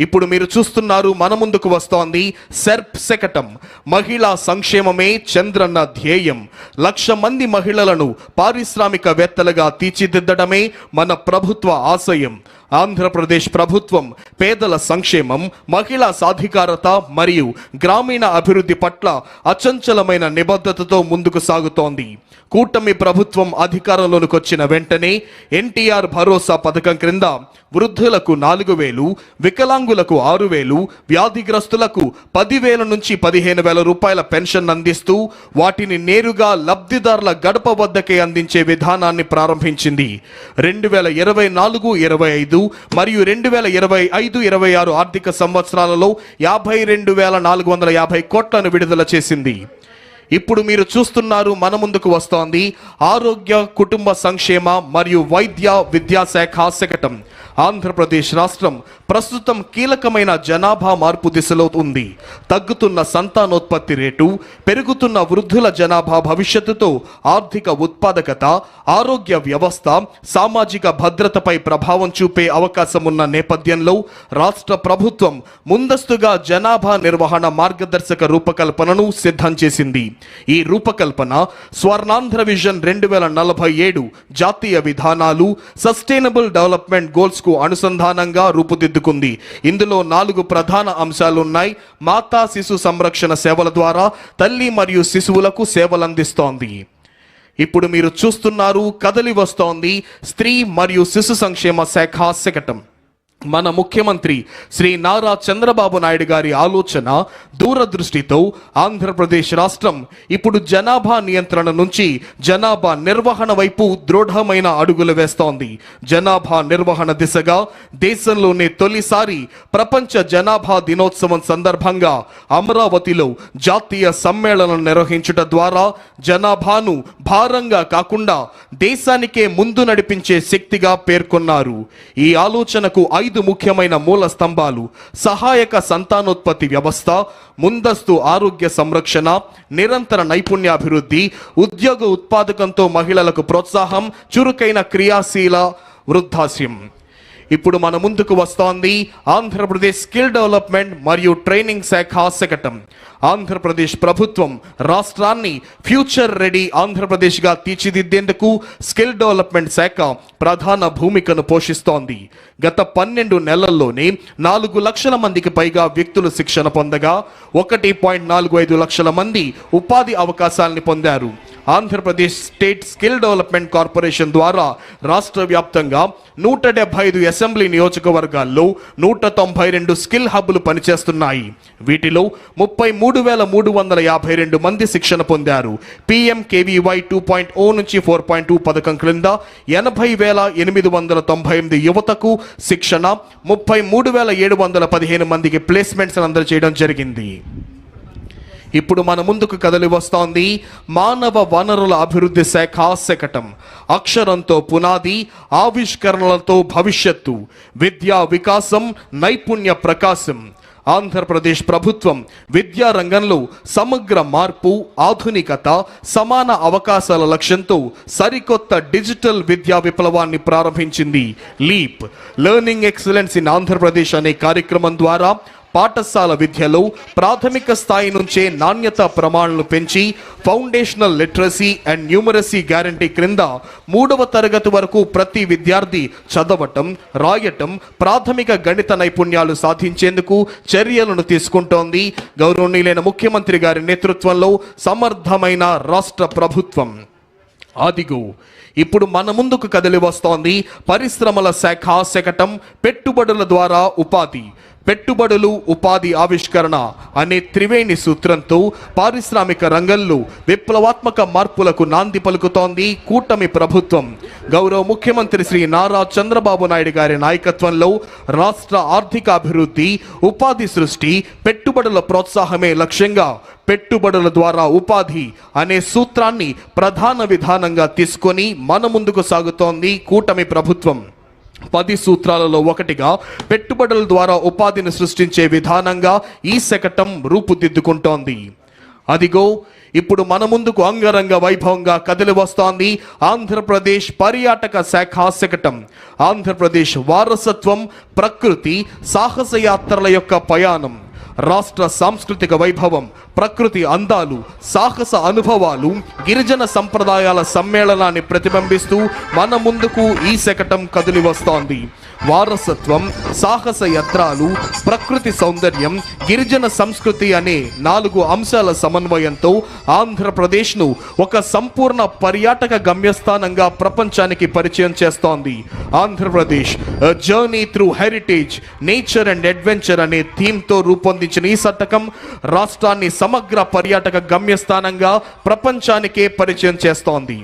ఇప్పుడు మీరు చూస్తున్నారు, మన ముందుకు వస్తోంది సెర్ప్ శకటం. మహిళా సంక్షేమమే చంద్రన్న ధ్యేయం. 1,00,000 మంది మహిళలను పారిశ్రామికవేత్తలుగా తీర్చిదిద్దడమే మన ప్రభుత్వ ఆశయం. ఆంధ్రప్రదేశ్ ప్రభుత్వం పేదల సంక్షేమం, మహిళా సాధికారత మరియు గ్రామీణ అభివృద్ధి పట్ల అచంచలమైన నిబద్ధతతో ముందుకు సాగుతోంది. కూటమి ప్రభుత్వం అధికారంలోకి వచ్చిన వెంటనే ఎన్టీఆర్ భరోసా పథకం క్రింద వృద్ధులకు 4,000, వికలాంగులకు 6,000, వ్యాధిగ్రస్తులకు 10,000 నుంచి 15,000 రూపాయల పెన్షన్ అందిస్తూ వాటిని నేరుగా లబ్ధిదారుల గడప వద్దకే అందించే విధానాన్ని ప్రారంభించింది. 2024-25 మరియు 2025-26 ఆర్థిక సంవత్సరాలలో 52,450 కోట్లను విడుదల చేసింది. ఇప్పుడు మీరు చూస్తున్నారు, మన ముందుకు వస్తోంది ఆరోగ్య, కుటుంబ సంక్షేమ మరియు వైద్య విద్యాశాఖ శకటం. ఆంధ్రప్రదేశ్ రాష్ట్రం ప్రస్తుతం కీలకమైన జనాభా మార్పు దిశలో ఉంది. తగ్గుతున్న సంతానోత్పత్తి రేటు, పెరుగుతున్న వృద్ధుల జనాభా భవిష్యత్తుతో ఆర్థిక ఉత్పాదకత, ఆరోగ్య వ్యవస్థ, సామాజిక భద్రతపై ప్రభావం చూపే అవకాశం ఉన్న నేపథ్యంలో రాష్ట్ర ప్రభుత్వం ముందస్తుగా జనాభా నిర్వహణ మార్గదర్శక రూపకల్పనను సిద్ధం చేసింది. ఈ రూపకల్పన స్వర్ణాంధ్ర విజన్ 2047 జాతీయ విధానాలు, సస్టైనబుల్ డెవలప్మెంట్ గోల్స్ కు అనుసంధానంగా రూపుదిద్దుకుంది. ఇందులో 4 ప్రధాన అంశాలున్నాయి. మాతా శిశు సంరక్షణ సేవల ద్వారా తల్లి మరియు శిశువులకు సేవలందిస్తోంది. ఇప్పుడు మీరు చూస్తున్నారు, కదలి వస్తోంది స్త్రీ మరియు శిశు సంక్షేమ శాఖ శకటం. మన ముఖ్యమంత్రి శ్రీ నారా చంద్రబాబు నాయుడు గారి ఆలోచన, దూరదృష్టితో ఆంధ్రప్రదేశ్ రాష్ట్రం ఇప్పుడు జనాభా నియంత్రణ నుంచి జనాభా నిర్వహణ వైపు దృఢమైన అడుగులు వేస్తోంది. జనాభా నిర్వహణ దిశగా దేశంలోనే తొలిసారి ప్రపంచ జనాభా దినోత్సవం సందర్భంగా అమరావతిలో జాతీయ సమ్మేళనం నిర్వహించుట ద్వారా జనాభాను భారంగా కాకుండా దేశానికే ముందు నడిపించే శక్తిగా పేర్కొన్నారు. ఈ ఆలోచనకు 5 ముఖ్యమైన మూల స్తంభాలు: సహాయక సంతానోత్పత్తి వ్యవస్థ, ముందస్తు ఆరోగ్య సంరక్షణ, నిరంతర నైపుణ్యాభివృద్ధి, ఉద్యోగ ఉత్పాదకంతో మహిళలకు ప్రోత్సాహం, చురుకైన క్రియాశీల వృద్ధాశ్యం. ఇప్పుడు మన ముందుకు వస్తోంది ఆంధ్రప్రదేశ్ స్కిల్ డెవలప్మెంట్ మరియు ట్రైనింగ్ శాఖ శకటం. ఆంధ్రప్రదేశ్ ప్రభుత్వం రాష్ట్రాన్ని ఫ్యూచర్ రెడీ ఆంధ్రప్రదేశ్గా తీర్చిదిద్దేందుకు స్కిల్ డెవలప్మెంట్ శాఖ ప్రధాన భూమికను పోషిస్తోంది. గత 12 నెలల్లోనే 4 లక్షల మందికి పైగా వ్యక్తులు శిక్షణ పొందగా 1.45 లక్షల మంది ఉపాధి అవకాశాలని పొందారు. Andhra Pradesh state skill development corporation ద్వారా రాష్ట్ర వ్యాప్తంగా 175 అసెంబ్లీ నియోజకవర్గాల్లో 192 స్కిల్ హబ్లు పనిచేస్తున్నాయి. వీటిలో 33,352 మంది శిక్షణ పొందారు. PMKVY 2.0 నుంచి 4.2 పథకం క్రింద 80,898 యువతకు శిక్షణ, 33,715 మందికి ప్లేస్మెంట్స్ అందజేయడం జరిగింది. ఇప్పుడు మన ముందుకు కదలి వస్తోంది మానవ వనరుల అభివృద్ధి శాఖ శకటం. అక్షరంతో పునాది, ఆవిష్కరణలతో భవిష్యత్తు, విద్యా వికాసం, నైపుణ్య ప్రకాశం. ఆంధ్రప్రదేశ్ ప్రభుత్వం విద్యా రంగంలో సమగ్ర మార్పు, ఆధునికత, సమాన అవకాశాల లక్ష్యంతో సరికొత్త డిజిటల్ విద్యా విప్లవాన్ని ప్రారంభించింది. Leap learning excellence in Andhra Pradesh అనే కార్యక్రమం ద్వారా పాఠశాల విద్యలో ప్రాథమిక స్థాయి నుంచే నాణ్యత ప్రమాణాలను పెంచి foundational literacy and numeracy guarantee క్రింద 3వ తరగతి వరకు ప్రతి విద్యార్థి చదవటం, రాయటం, ప్రాథమిక గణిత నైపుణ్యాలు సాధించేందుకు చర్యలను తీసుకుంటోంది గౌరవనీయులైన ముఖ్యమంత్రి గారి నేతృత్వంలో సమర్థమైన రాష్ట్ర ప్రభుత్వం. అదిగో ఇప్పుడు మన ముందుకు కదిలి వస్తోంది పరిశ్రమల శాఖ శకటం. పెట్టుబడుల ద్వారా ఉపాధి. పెట్టుబడులు ఉపాధి ఆవిష్కరణ అనే త్రివేణి సూత్రంతో పారిశ్రామిక రంగంలో విప్లవాత్మక మార్పులకు నాంది పలుకుతోంది కూటమి ప్రభుత్వం. గౌరవ ముఖ్యమంత్రి శ్రీ నారా చంద్రబాబు నాయుడు గారి నాయకత్వంలో రాష్ట్ర ఆర్థిక అభివృద్ధి, ఉపాధి సృష్టి, పెట్టుబడుల ప్రోత్సాహమే లక్ష్యంగా పెట్టుబడుల ద్వారా ఉపాధి అనే సూత్రాన్ని ప్రధాన విధానంగా తీసుకొని మన ముందుకు సాగుతోంది కూటమి ప్రభుత్వం. 10 సూత్రాలలో ఒకటిగా పెట్టుబడుల ద్వారా ఉపాధిని సృష్టించే విధానంగా ఈ శకటం రూపుదిద్దుకుంటోంది. అదిగో ఇప్పుడు మన ముందుకు అంగరంగ వైభవంగా కదిలి వస్తోంది ఆంధ్రప్రదేశ్ పర్యాటక శాఖ శకటం. ఆంధ్రప్రదేశ్ వారసత్వం, ప్రకృతి, సాహస యాత్రల యొక్క ప్రయాణం, రాష్ట్ర సాంస్కృతిక వైభవం, ప్రకృతి అందాలు, సాహస అనుభవాలు, గిరిజన సంప్రదాయాల సమ్మేళనాన్ని ప్రతిబింబిస్తూ మన ముందుకు ఈ శకటం కదిలి వస్తోంది. వారసత్వం, సాహస యాత్రలు, ప్రకృతి సౌందర్యం, గిరిజన సంస్కృతి అనే 4 అంశాల సమన్వయంతో ఆంధ్రప్రదేశ్ను ఒక సంపూర్ణ పర్యాటక గమ్యస్థానంగా ప్రపంచానికి పరిచయం చేస్తోంది. Andhra Pradesh journey through heritage, nature and adventure అనే థీమ్తో రూపొందించిన ఈ శతకం రాష్ట్రాన్ని సమగ్ర పర్యాటక గమ్యస్థానంగా ప్రపంచానికే పరిచయం చేస్తోంది.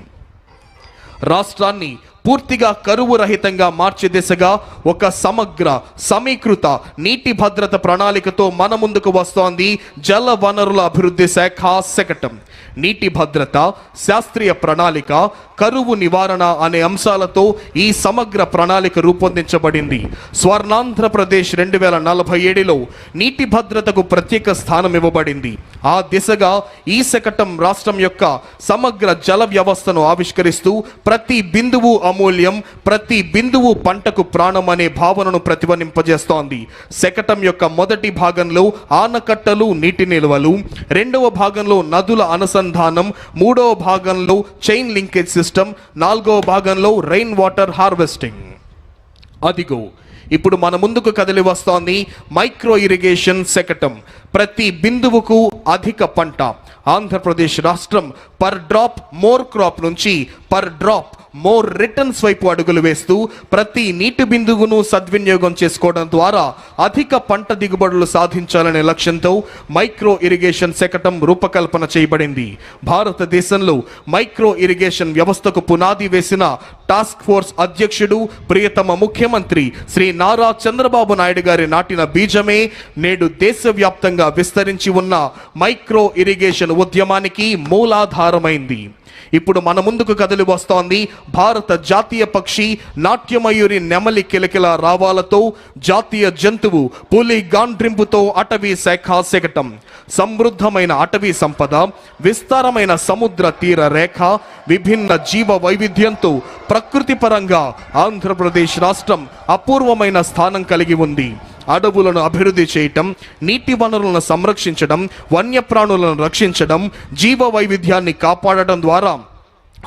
రాష్ట్రాన్ని పూర్తిగా కరువు రహితంగా మార్చే దిశగా ఒక సమగ్ర సమీకృత నీటి భద్రత ప్రణాళికతో మన ముందుకు వస్తోంది జల వనరుల అభివృద్ధి శాఖ శకటం. నీటి భద్రత, శాస్త్రీయ ప్రణాళిక, కరువు నివారణ అనే అంశాలతో ఈ సమగ్ర ప్రణాళిక రూపొందించబడింది. స్వర్ణాంధ్రప్రదేశ్ 2047లో నీటి భద్రతకు ప్రత్యేక స్థానం ఇవ్వబడింది. ఆ దిశగా ఈ శకటం రాష్ట్రం యొక్క సమగ్ర జల వ్యవస్థను ఆవిష్కరిస్తూ ప్రతి బిందువు అమూల్యం, ప్రతి బిందువు పంటకు ప్రాణం అనే భావనను ప్రతిధ్వనింపజేస్తోంది. శకటం యొక్క మొదటి భాగంలో ఆనకట్టలు, నీటి నిల్వలు, రెండవ భాగంలో నదుల అనుసంధానం, మూడవ భాగంలో చైన్ లింకేజ్ సిస్టమ్, నాలుగవ భాగంలో రెయిన్ వాటర్ హార్వెస్టింగ్. అదిగో ఇప్పుడు మన ముందుకు కదిలి వస్తోంది మైక్రో ఇరిగేషన్ శకటం. ప్రతి బిందువుకు అధిక పంట. ఆంధ్రప్రదేశ్ రాష్ట్రం పర్ డ్రాప్ మోర్ క్రాప్ నుంచి పర్ డ్రాప్ మోర్ రిటర్న్స్ వైపు అడుగులు వేస్తూ ప్రతి నీటి బిందువును సద్వినియోగం చేసుకోవడం ద్వారా అధిక పంట దిగుబడులు సాధించాలనే లక్ష్యంతో మైక్రో ఇరిగేషన్ శకటం రూపకల్పన చేయబడింది. భారతదేశంలో మైక్రో ఇరిగేషన్ వ్యవస్థకు పునాది వేసిన టాస్క్ ఫోర్స్ అధ్యక్షుడు, ప్రియతమ ముఖ్యమంత్రి శ్రీ నారా చంద్రబాబు నాయుడు గారి నాటిన బీజమే నేడు దేశవ్యాప్తంగా విస్తరించి ఉన్న మైక్రో ఇరిగేషన్ ఉద్యమానికి మూలాధారమైంది. ఇప్పుడు మన ముందుకు కదిలి వస్తోంది భారత జాతీయ పక్షి నాట్యమయూరి నెమలి కిలకిల రావాలతో, జాతీయ జంతువు పులి గాండ్రింపుతో అటవీ శాఖ శకటం. సమృద్ధమైన అటవీ సంపద, విస్తారమైన సముద్ర తీర రేఖ, విభిన్న జీవ వైవిధ్యంతో ప్రకృతి పరంగా ఆంధ్రప్రదేశ్ రాష్ట్రం అపూర్వమైన స్థానం కలిగి ఉంది. అడవులను అభివృద్ధి చేయటం, నీటి వనరులను సంరక్షించడం, వన్యప్రాణులను రక్షించడం, జీవ వైవిధ్యాన్ని కాపాడటం ద్వారా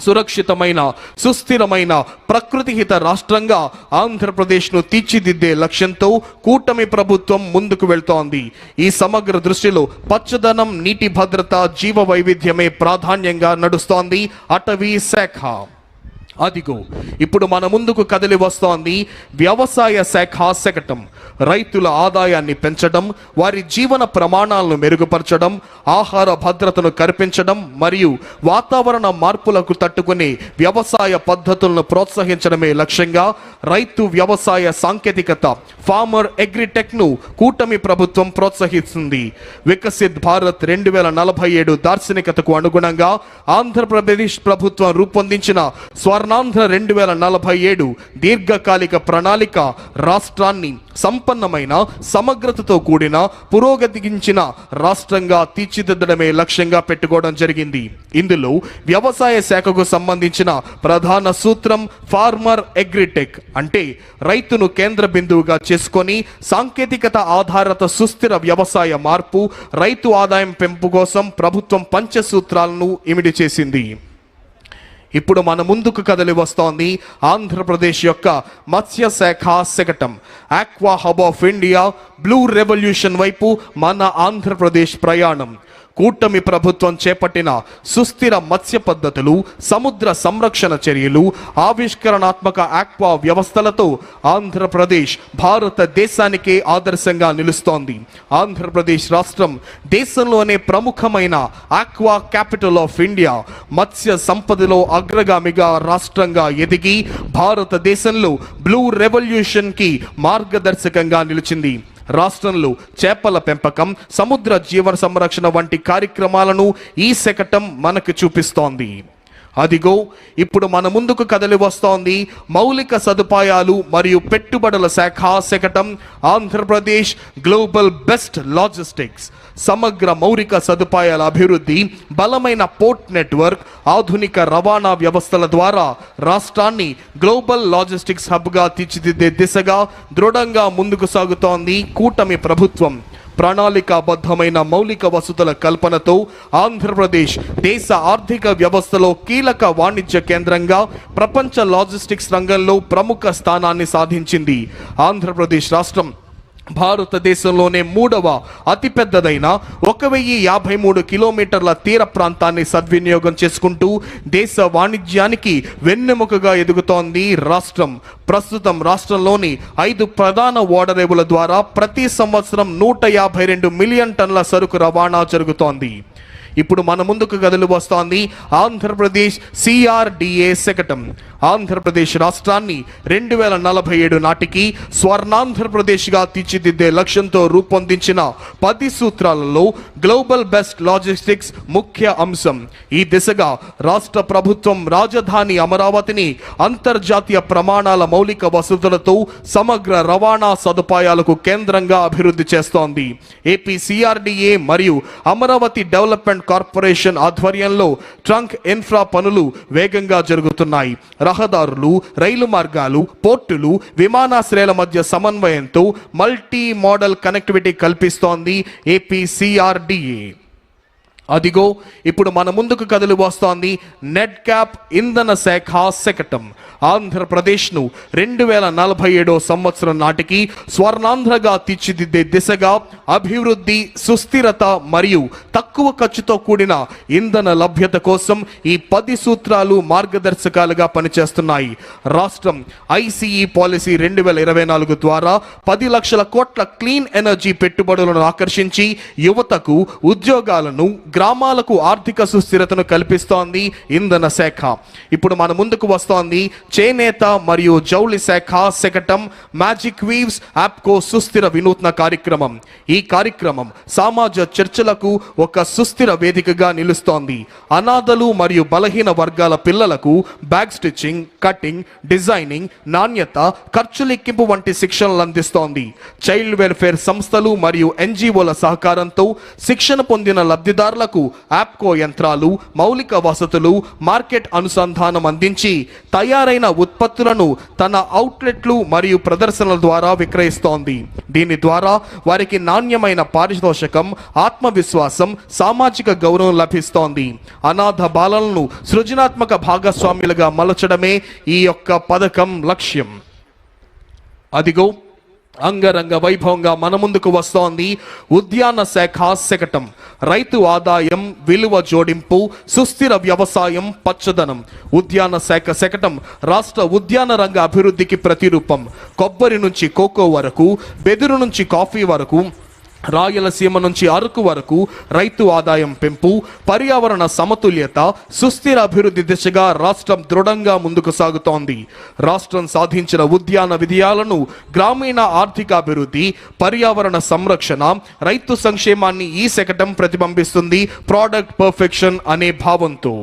సురక్షితమైన, సుస్థిరమైన, ప్రకృతిహిత రాష్ట్రంగా ఆంధ్రప్రదేశ్ను తీర్చిదిద్దే లక్ష్యంతో కూటమి ప్రభుత్వం ముందుకు వెళ్తోంది. ఈ సమగ్ర దృష్టిలో పచ్చదనం, నీటి భద్రత, జీవ వైవిధ్యమే ప్రాధాన్యంగా నడుస్తోంది అటవీ శాఖ. అదిగో ఇప్పుడు మన ముందుకు కదిలి వస్తోంది వ్యవసాయ శాఖ శకటం. రైతుల ఆదాయాన్ని పెంచడం, వారి జీవన ప్రమాణాలను మెరుగుపరచడం, ఆహార భద్రతను కల్పించడం మరియు వాతావరణ మార్పులకు తట్టుకునే వ్యవసాయ పద్ధతులను ప్రోత్సహించడమే లక్ష్యంగా రైతు వ్యవసాయ సాంకేతికత, ఫార్మర్ అగ్రిటెక్ను కూటమి ప్రభుత్వం ప్రోత్సహిస్తుంది. వికసిత్ భారత్ 2047 దార్శనికతకు అనుగుణంగా ఆంధ్రప్రదేశ్ ప్రభుత్వం రూపొందించిన స్వర్ణాంధ్ర 2047 దీర్ఘకాలిక ప్రణాళిక రాష్ట్రాన్ని సంపన్నమైన, సమగ్రతతో కూడిన, పురోగతించిన రాష్ట్రంగా తీర్చిదిద్దడమే లక్ష్యంగా పెట్టుకోవడం జరిగింది. ఇందులో వ్యవసాయ శాఖకు సంబంధించిన ప్రధాన సూత్రం ఫార్మర్ అగ్రిటెక్, అంటే రైతును కేంద్ర బిందువుగా చేసుకొని సాంకేతికత ఆధారిత సుస్థిర వ్యవసాయ మార్పు, రైతు ఆదాయం పెంపు కోసం ప్రభుత్వం పంచసూత్రాలను ఇమిడి చేసింది. ఇప్పుడు మన ముందుకు కదిలి వస్తోంది ఆంధ్రప్రదేశ్ యొక్క మత్స్య శాఖ శకటం. Aqua hub of India, blue revolution వైపు మన ఆంధ్రప్రదేశ్ ప్రయాణం. కూటమి ప్రభుత్వం చేపట్టిన సుస్థిర మత్స్య పద్ధతులు, సముద్ర సంరక్షణ చర్యలు, ఆవిష్కరణాత్మక ఆక్వా వ్యవస్థలతో ఆంధ్రప్రదేశ్ భారతదేశానికే ఆదర్శంగా నిలుస్తోంది. ఆంధ్రప్రదేశ్ రాష్ట్రం దేశంలోనే ప్రముఖమైన ఆక్వా క్యాపిటల్ ఆఫ్ ఇండియా, మత్స్య సంపదలో అగ్రగామిగా రాష్ట్రంగా ఎదిగి భారతదేశంలో బ్లూ రెవల్యూషన్ కి మార్గదర్శకంగా నిలిచింది. రాష్ట్రంలో చేపల పెంపకం, సముద్ర జీవన సంరక్షణ వంటి కార్యక్రమాలను ఈ శకటం మనకు చూపిస్తోంది. అదిగో ఇప్పుడు మన ముందుకు కదలి వస్తోంది మౌలిక సదుపాయాలు మరియు పెట్టుబడుల శాఖ శకటం ఆంధ్రప్రదేశ్ గ్లోబల్ బెస్ట్ లాజిస్టిక్స్. సమగ్ర మౌలిక సదుపాయాల అభివృద్ధి, బలమైన పోర్ట్ నెట్వర్క్, ఆధునిక రవాణా వ్యవస్థల ద్వారా రాష్ట్రాన్ని గ్లోబల్ లాజిస్టిక్స్ హబ్గా తీర్చిదిద్దే దిశగా దృఢంగా ముందుకు సాగుతోంది కూటమి ప్రభుత్వం. ప్రణాళికాబద్ధమైన మౌలిక వసతుల కల్పనతో ఆంధ్రప్రదేశ్ దేశ ఆర్థిక వ్యవస్థలో కీలక వాణిజ్య కేంద్రంగా ప్రపంచ లాజిస్టిక్స్ రంగంలో ప్రముఖ స్థానాన్ని సాధించింది. ఆంధ్రప్రదేశ్ రాష్ట్రం భారతదేశంలోనే 3వ అతిపెద్దదైన 1053 కిలోమీటర్ల తీర ప్రాంతాన్ని సద్వినియోగం చేసుకుంటూ దేశ వాణిజ్యానికి వెన్నెముకగా ఎదుగుతోంది రాష్ట్రం. ప్రస్తుతం రాష్ట్రంలోని 5 ప్రధాన ఓడరేవుల ద్వారా ప్రతి సంవత్సరం 152 మిలియన్ టన్నుల సరుకు రవాణా జరుగుతోంది. ఇప్పుడు మన ముందుకు కదలి వస్తోంది ఆంధ్రప్రదేశ్ సిఆర్డిఏ శకటం. ఆంధ్రప్రదేశ్ రాష్ట్రాన్ని 2047 నాటికి స్వర్ణాంధ్రప్రదేశ్గా తీర్చిదిద్దే లక్ష్యంతో రూపొందించిన 10 సూత్రాలలో గ్లోబల్ బెస్ట్ లాజిస్టిక్స్ ముఖ్య అంశం. ఈ దిశగా రాష్ట్ర ప్రభుత్వం రాజధాని అమరావతిని అంతర్జాతీయ ప్రమాణాల మౌలిక వసతులతో సమగ్ర రవాణా సదుపాయాలకు కేంద్రంగా అభివృద్ధి చేస్తోంది. ఏపీ సిఆర్డిఏ మరియు అమరావతి డెవలప్మెంట్ కార్పొరేషన్ ఆధ్వర్యంలో ట్రంక్ ఇన్ఫ్రా పనులు వేగంగా జరుగుతున్నాయి. రహదారులు, రైలు మార్గాలు, పోర్టులు, విమానాశ్రయాల మధ్య సమన్వయంతో మల్టీ మోడల్ కనెక్టివిటీ కల్పిస్తోంది ఏపీ సిఆర్డిఏ. అదిగో ఇప్పుడు మన ముందుకు కదలి వస్తోంది నెట్ క్యాప్ ఇంధన శాఖ శకటం. ఆంధ్రప్రదేశ్ను 2047 సంవత్సరం నాటికి స్వర్ణాంధ్రగా తీర్చిదిద్దే దిశగా అభివృద్ధి, సుస్థిరత మరియు తక్కువ ఖర్చుతో కూడిన ఇంధన లభ్యత కోసం ఈ 10 సూత్రాలు మార్గదర్శకాలుగా పనిచేస్తున్నాయి. రాష్ట్రం ఐసిఈ పాలసీ 2024 ద్వారా 10 లక్షల కోట్ల క్లీన్ ఎనర్జీ పెట్టుబడులను ఆకర్షించి యువతకు ఉద్యోగాలను, గ్రామాలకు ఆర్థిక సుస్థిరతను కల్పిస్తోంది ఇంధన శాఖ. ఇప్పుడు మన ముందుకు వస్తోంది చేనేత మరియు జౌళి శాఖ శకటం మ్యాజిక్ వీవ్స్ యాప్కో సుస్థిర వినూత్న కార్యక్రమం. ఈ కార్యక్రమం సమాజ చర్చలకు ఒక సుస్థిర వేదికగా నిలుస్తోంది. అనాథలు మరియు బలహీన వర్గాల పిల్లలకు బ్యాగ్ స్టిచ్చింగ్, కటింగ్, డిజైనింగ్, నాణ్యత, ఖర్చు లెక్కింపు వంటి శిక్షణలు అందిస్తోంది. చైల్డ్ వెల్ఫేర్ సంస్థలు మరియు ఎన్జిఓల సహకారంతో శిక్షణ పొందిన లబ్ధిదారులకు యాప్కో యంత్రాలు, మౌలిక వసతులు, మార్కెట్ అనుసంధానం అందించి తయారైన ఉత్పత్తులను తన అవుట్లెట్లు మరియు ప్రదర్శనల ద్వారా విక్రయిస్తోంది. దీని ద్వారా వారికి నాణ్యమైన పారితోషికం, ఆత్మవిశ్వాసం, సామాజిక గౌరవం లభిస్తోంది. అనాథ బాలలను సృజనాత్మక భాగస్వాములుగా మలచడమే ఈ యొక్క పథకం లక్ష్యం. అదిగో అంగరంగ వైభవంగా మన ముందుకు వస్తోంది ఉద్యాన శాఖ శకటం. రైతు ఆదాయం, విలువ జోడింపు, సుస్థిర వ్యవసాయం, పచ్చదనం. ఉద్యాన శాఖ శకటం రాష్ట్ర ఉద్యాన రంగ అభివృద్ధికి ప్రతిరూపం. కొబ్బరి నుంచి కోకో వరకు, వెదురు నుంచి కాఫీ వరకు, రాయలసీమ నుంచి అరకు వరకు రైతు ఆదాయం పెంపు, పర్యావరణ సమతుల్యత, సుస్థిర అభివృద్ధి దిశగా రాష్ట్రం దృఢంగా ముందుకు సాగుతోంది. రాష్ట్రం సాధించిన ఉద్యాన విజయాలను గ్రామీణ ఆర్థికాభివృద్ధి, పర్యావరణ సంరక్షణ, రైతు సంక్షేమాన్ని ఈ శకటం ప్రతిబింబిస్తుంది ప్రోడక్ట్ పర్ఫెక్షన్ అనే భావంతో.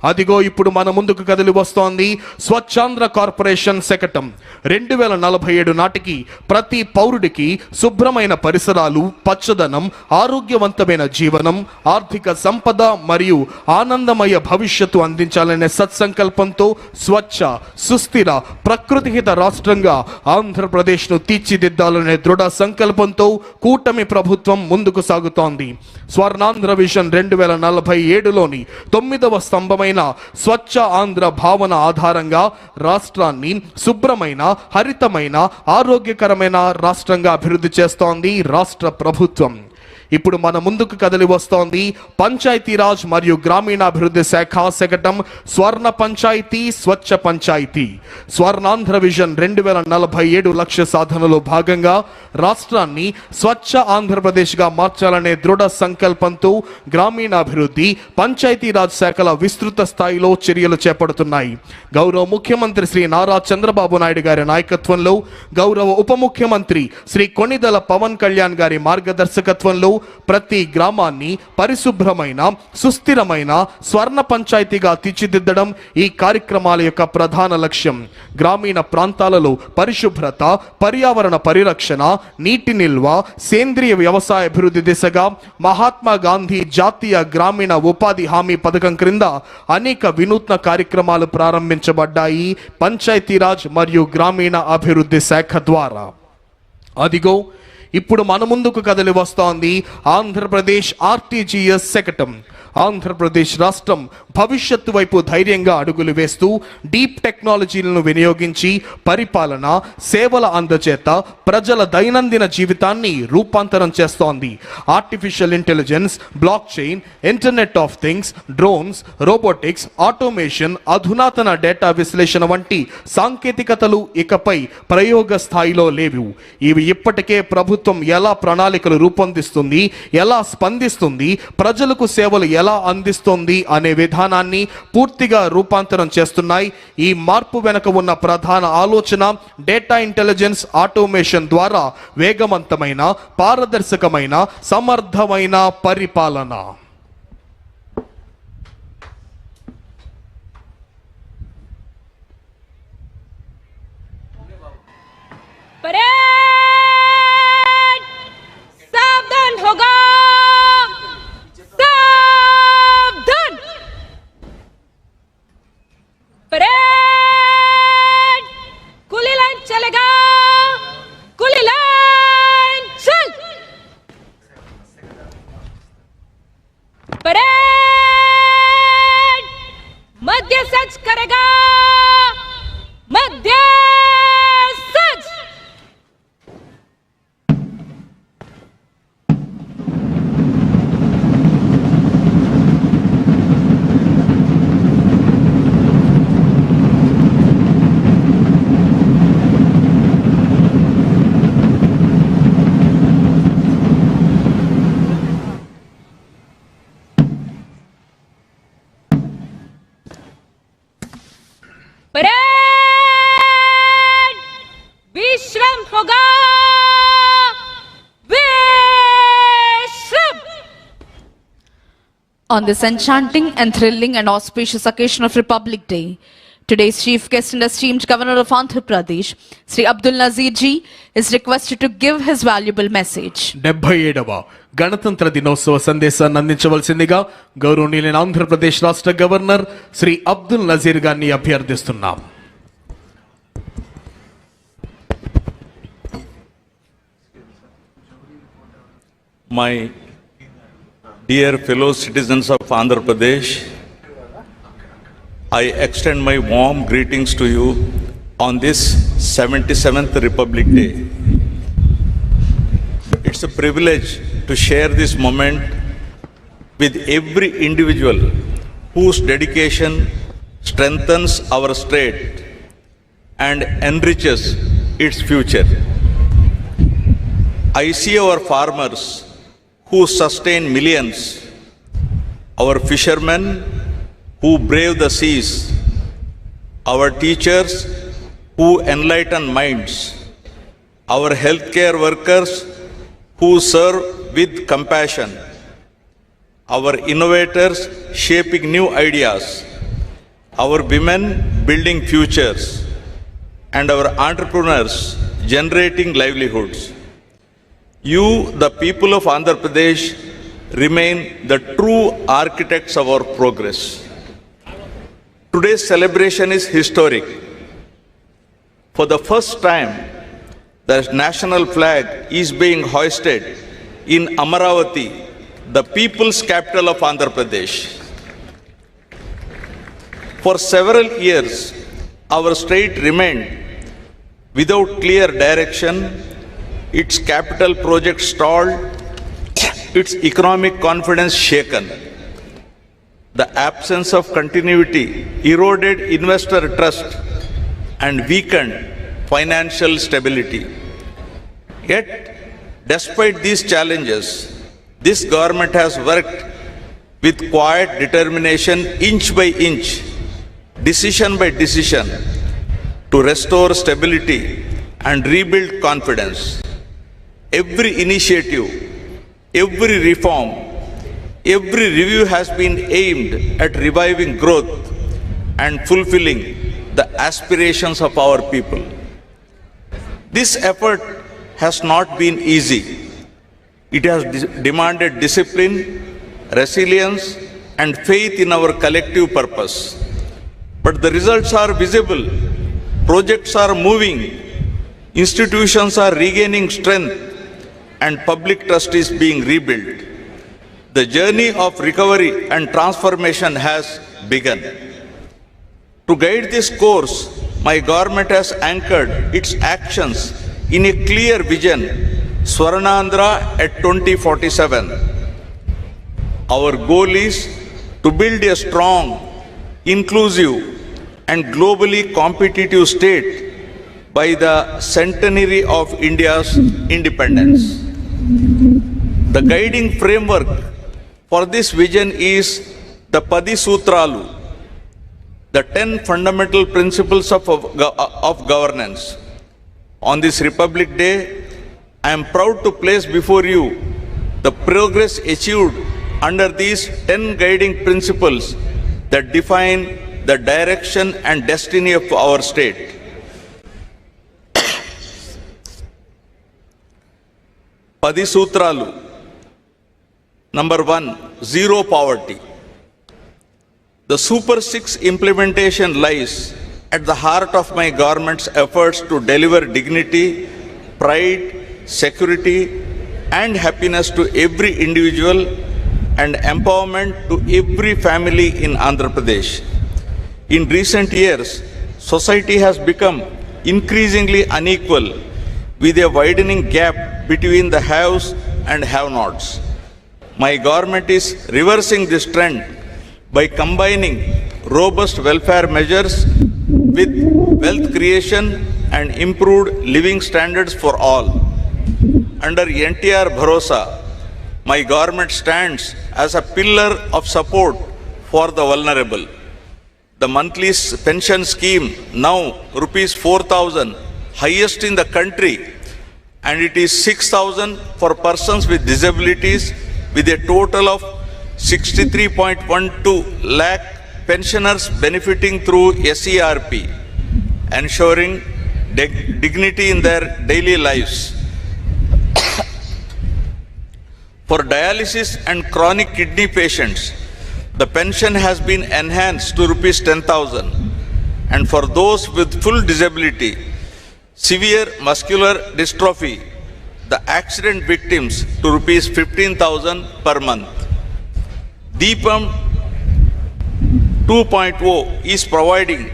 అదిగో ఇప్పుడు మన ముందుకు కదిలి వస్తోంది స్వచ్ఛాంధ్ర కార్పొరేషన్ శకటం. 2047 నాటికి ప్రతి పౌరుడికి శుభ్రమైన పరిసరాలు, పచ్చదనం, ఆరోగ్యవంతమైన జీవనం, ఆర్థిక సంపద మరియు ఆనందమయ భవిష్యత్తు అందించాలనే సత్సంకల్పంతో స్వచ్ఛ, సుస్థిర, ప్రకృతిహిత రాష్ట్రంగా ఆంధ్రప్రదేశ్ను తీర్చిదిద్దాలనే దృఢ సంకల్పంతో కూటమి ప్రభుత్వం ముందుకు సాగుతోంది. స్వర్ణాంధ్ర విజన్ 2047లోని 9వ స్తంభమైన స్వచ్ఛ ఆంధ్ర భావన ఆధారంగా రాష్ట్రాన్ని శుభ్రమైన, హరితమైన, ఆరోగ్యకరమైన రాష్ట్రంగా అభివృద్ధి చేస్తోంది రాష్ట్ర ప్రభుత్వం. ఇప్పుడు మన ముందుకు కదిలి వస్తోంది పంచాయతీరాజ్ మరియు గ్రామీణాభివృద్ధి శాఖ శకటం స్వర్ణ పంచాయతీ స్వచ్ఛ పంచాయతీ స్వర్ణాంధ్ర విజన్ 2047 లక్ష్య సాధనలో భాగంగా రాష్ట్రాన్ని స్వచ్ఛ ఆంధ్రప్రదేశ్గా మార్చాలనే దృఢ సంకల్పంతో గ్రామీణాభివృద్ధి పంచాయతీరాజ్ శాఖల విస్తృత స్థాయిలో చర్యలు చేపడుతున్నాయి. గౌరవ ముఖ్యమంత్రి శ్రీ నారా చంద్రబాబు నాయుడు గారి నాయకత్వంలో, గౌరవ ఉప ముఖ్యమంత్రి శ్రీ కొణిదెల పవన్ కళ్యాణ్ గారి మార్గదర్శకత్వంలో ప్రతి గ్రామాన్ని పరిశుభ్రమైన సుస్థిరమైన స్వర్ణ పంచాయతీగా తీర్చిదిద్దడం ఈ కార్యక్రమాల యొక్క ప్రధాన లక్ష్యం. గ్రామీణ ప్రాంతాలలో పరిశుభ్రత, పర్యావరణ పరిరక్షణ, నీటి నిల్వ, సేంద్రియ వ్యవసాయ అభివృద్ధి దిశగా మహాత్మా గాంధీ జాతీయ గ్రామీణ ఉపాధి హామీ పథకం క్రింద అనేక వినూత్న కార్యక్రమాలు ప్రారంభించబడ్డాయి పంచాయతీరాజ్ మరియు గ్రామీణ అభివృద్ధి శాఖ ద్వారా. అదిగో ఇప్పుడు మన ముందుకు కదిలి వస్తోంది ఆంధ్రప్రదేశ్ ఆర్టీజీఎస్ శకటం. ఆంధ్రప్రదేశ్ రాష్ట్రం భవిష్యత్తు వైపు ధైర్యంగా అడుగులు వేస్తూ డీప్ టెక్నాలజీలను వినియోగించి పరిపాలన సేవల అందచేత ప్రజల దైనందిన జీవితాన్ని రూపాంతరం చేస్తోంది. Artificial intelligence, block chain, internet of things, drones, robotics, automation, అధునాతన డేటా విశ్లేషణ వంటి సాంకేతికతలు ఇకపై ప్రయోగ స్థాయిలో లేవు. ఇవి ఇప్పటికే ప్రభుత్వం ఎలా ప్రణాళికలు రూపొందిస్తుంది, ఎలా స్పందిస్తుంది, ప్రజలకు సేవలు ఎలా అందిస్తుంది అనే విధానాన్ని పూర్తిగా రూపాంతరం చేస్తున్నాయి. ఈ మార్పు వెనుక ఉన్న ప్రధాన ఆలోచన డేటా ఇంటెలిజెన్స్, ఆటోమేషన్ ద్వారా వేగవంతమైన, పారదర్శకమైన, సమర్థమైన పరిపాలన. सावधान होगा, सावधान। परेड खुली लाइन चलेगा, खुली लाइन चल। परेड मध्य सच करेगा, मध्य सच। परेड विश्रम होगा, विश्रम। On this enchanting and thrilling and auspicious occasion of Republic Day, today's chief guest and esteemed Governor of Andhra Pradesh, Sri Abdul Nazir ji, is requested to give his valuable message. 77వ గణతంత్ర దినోత్సవ సందేశాన్ని అందించవలసిందిగా గౌరవనీయులైన ఆంధ్రప్రదేశ్ రాష్ట్ర governor Shri Abdul Nazir గారిని అభ్యర్థిస్తున్నాం. My dear fellow citizens of Andhra Pradesh, I extend my warm greetings to you on this 77th Republic Day. It's a privilege to share this moment with every individual whose dedication strengthens our state and enriches its future. I see our farmers who sustain millions, our fishermen who brave the seas, our teachers who enlighten minds, our healthcare workers who serve with compassion, our innovators shaping new ideas, our women building futures, and our entrepreneurs generating livelihoods. You, the people of Andhra Pradesh, remain the true architects of our progress. Today's celebration is historic. For the first time, the national flag is being hoisted in Amaravati, the people's capital of Andhra Pradesh. For several years, our state remained without clear direction, its capital project stalled, its economic confidence shaken. The absence of continuity eroded investor trust and weakened financial stability. Yet, despite these challenges, this government has worked with quiet determination, inch by inch, decision by decision, to restore stability and rebuild confidence. Every initiative, every reform, every review has been aimed at reviving growth and fulfilling the aspirations of our people. This effort has not been easy. It has demanded discipline, resilience, and faith in our collective purpose. But the results are visible. Projects are moving, institutions are regaining strength, and public trust is being rebuilt. The journey of recovery and transformation has begun. To guide this course, my government has anchored its actions in a clear vision, Swarnandhra at 2047. Our goal is to build a strong, inclusive, and globally competitive state by the centenary of India's independence. The guiding framework for this vision is the Padi Sutralu, the 10 fundamental principles of governance. On this Republic Day, I am proud to place before you the progress achieved under these 10 guiding principles that define the direction and destiny of our state. Padi Sutralu. Number 1, zero poverty. The Super 6 implementation lies at the heart of my government's efforts to deliver dignity, pride, security, and happiness to every individual and empowerment to every family in Andhra Pradesh. In recent years, society has become increasingly unequal with a widening gap between the haves and have-nots. My government is reversing this trend by combining robust welfare measures with wealth creation and improved living standards for all. Under NTR Bharosa, my government stands as a pillar of support for the vulnerable. The monthly pension scheme, now rupees 4,000, highest in the country, and it is 6,000 for persons with disabilities, with a total of 63.12 lakh pensioners benefiting through SERP, ensuring dignity in their daily lives. For dialysis and chronic kidney patients, the pension has been enhanced to rupees 10,000, and for those with full disability, severe muscular dystrophy, the accident victims, to rupees 15,000 per month. Deepam 2.0 is providing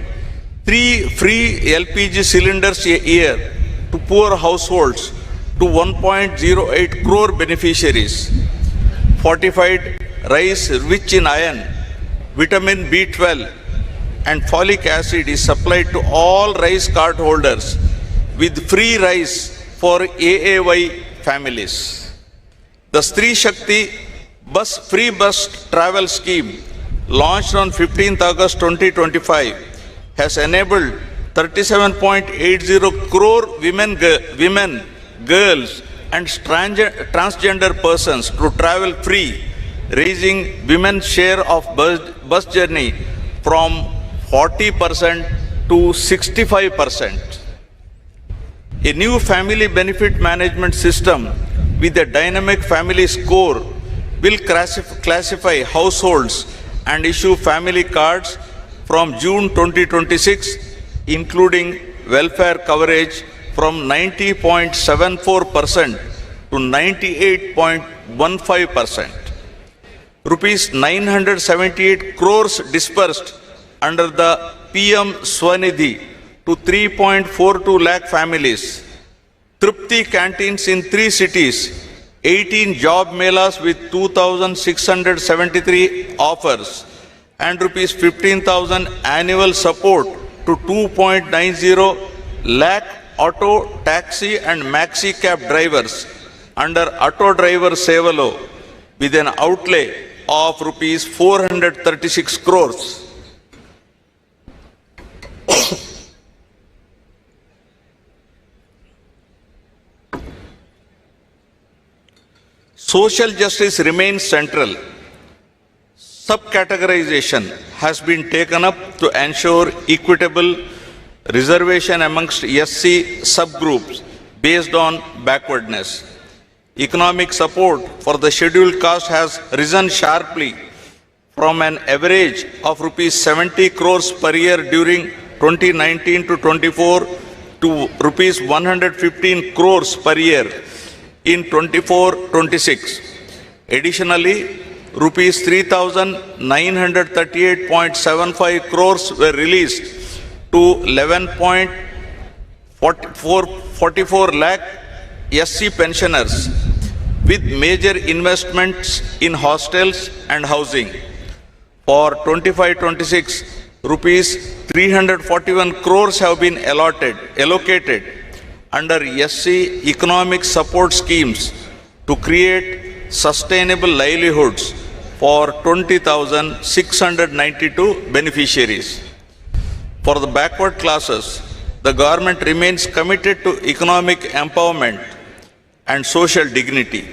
3 free LPG cylinders a year to poor households to 1.08 crore beneficiaries. Fortified rice rich in iron, vitamin B12 and folic acid is supplied to all rice card holders with free rice for AAY families. The Stree Shakti free bus travel scheme, launched on 15th August 2025, has enabled 37.80 crore women, girls and transgender persons to travel free, raising women's share of bus journey from 40% to 65%. A new family benefit management system with a dynamic family score will classify households and issue family cards from June 2026, including welfare coverage from 90.74% to 98.15%. Rupees 978 crores dispersed under the PM Swanidhi to 3.42 lakh families. Tripti canteens in 3 cities, 18 job melas with 2,673 offers, and rupees 15,000 annual support to 2.90 lakh auto, taxi and maxi cab drivers under Auto Driver Sevalo with an outlay of rupees 436 crores. Social justice remains central. Subcategorization has been taken up to ensure equitable reservation amongst SC subgroups based on backwardness. Economic support for the scheduled caste has risen sharply from an average of rupees 70 crores per year during 2019 to 24 to rupees 115 crores per year in 24-26. Additionally, rupees 3,938.75 crores were released to 11.44 lakh SC pensioners with major investments in hostels and housing. For 25-26, rupees 341 crores have been allocated under SC economic support schemes to create sustainable livelihoods for 20,692 beneficiaries. For the backward classes, the government remains committed to economic empowerment and social dignity.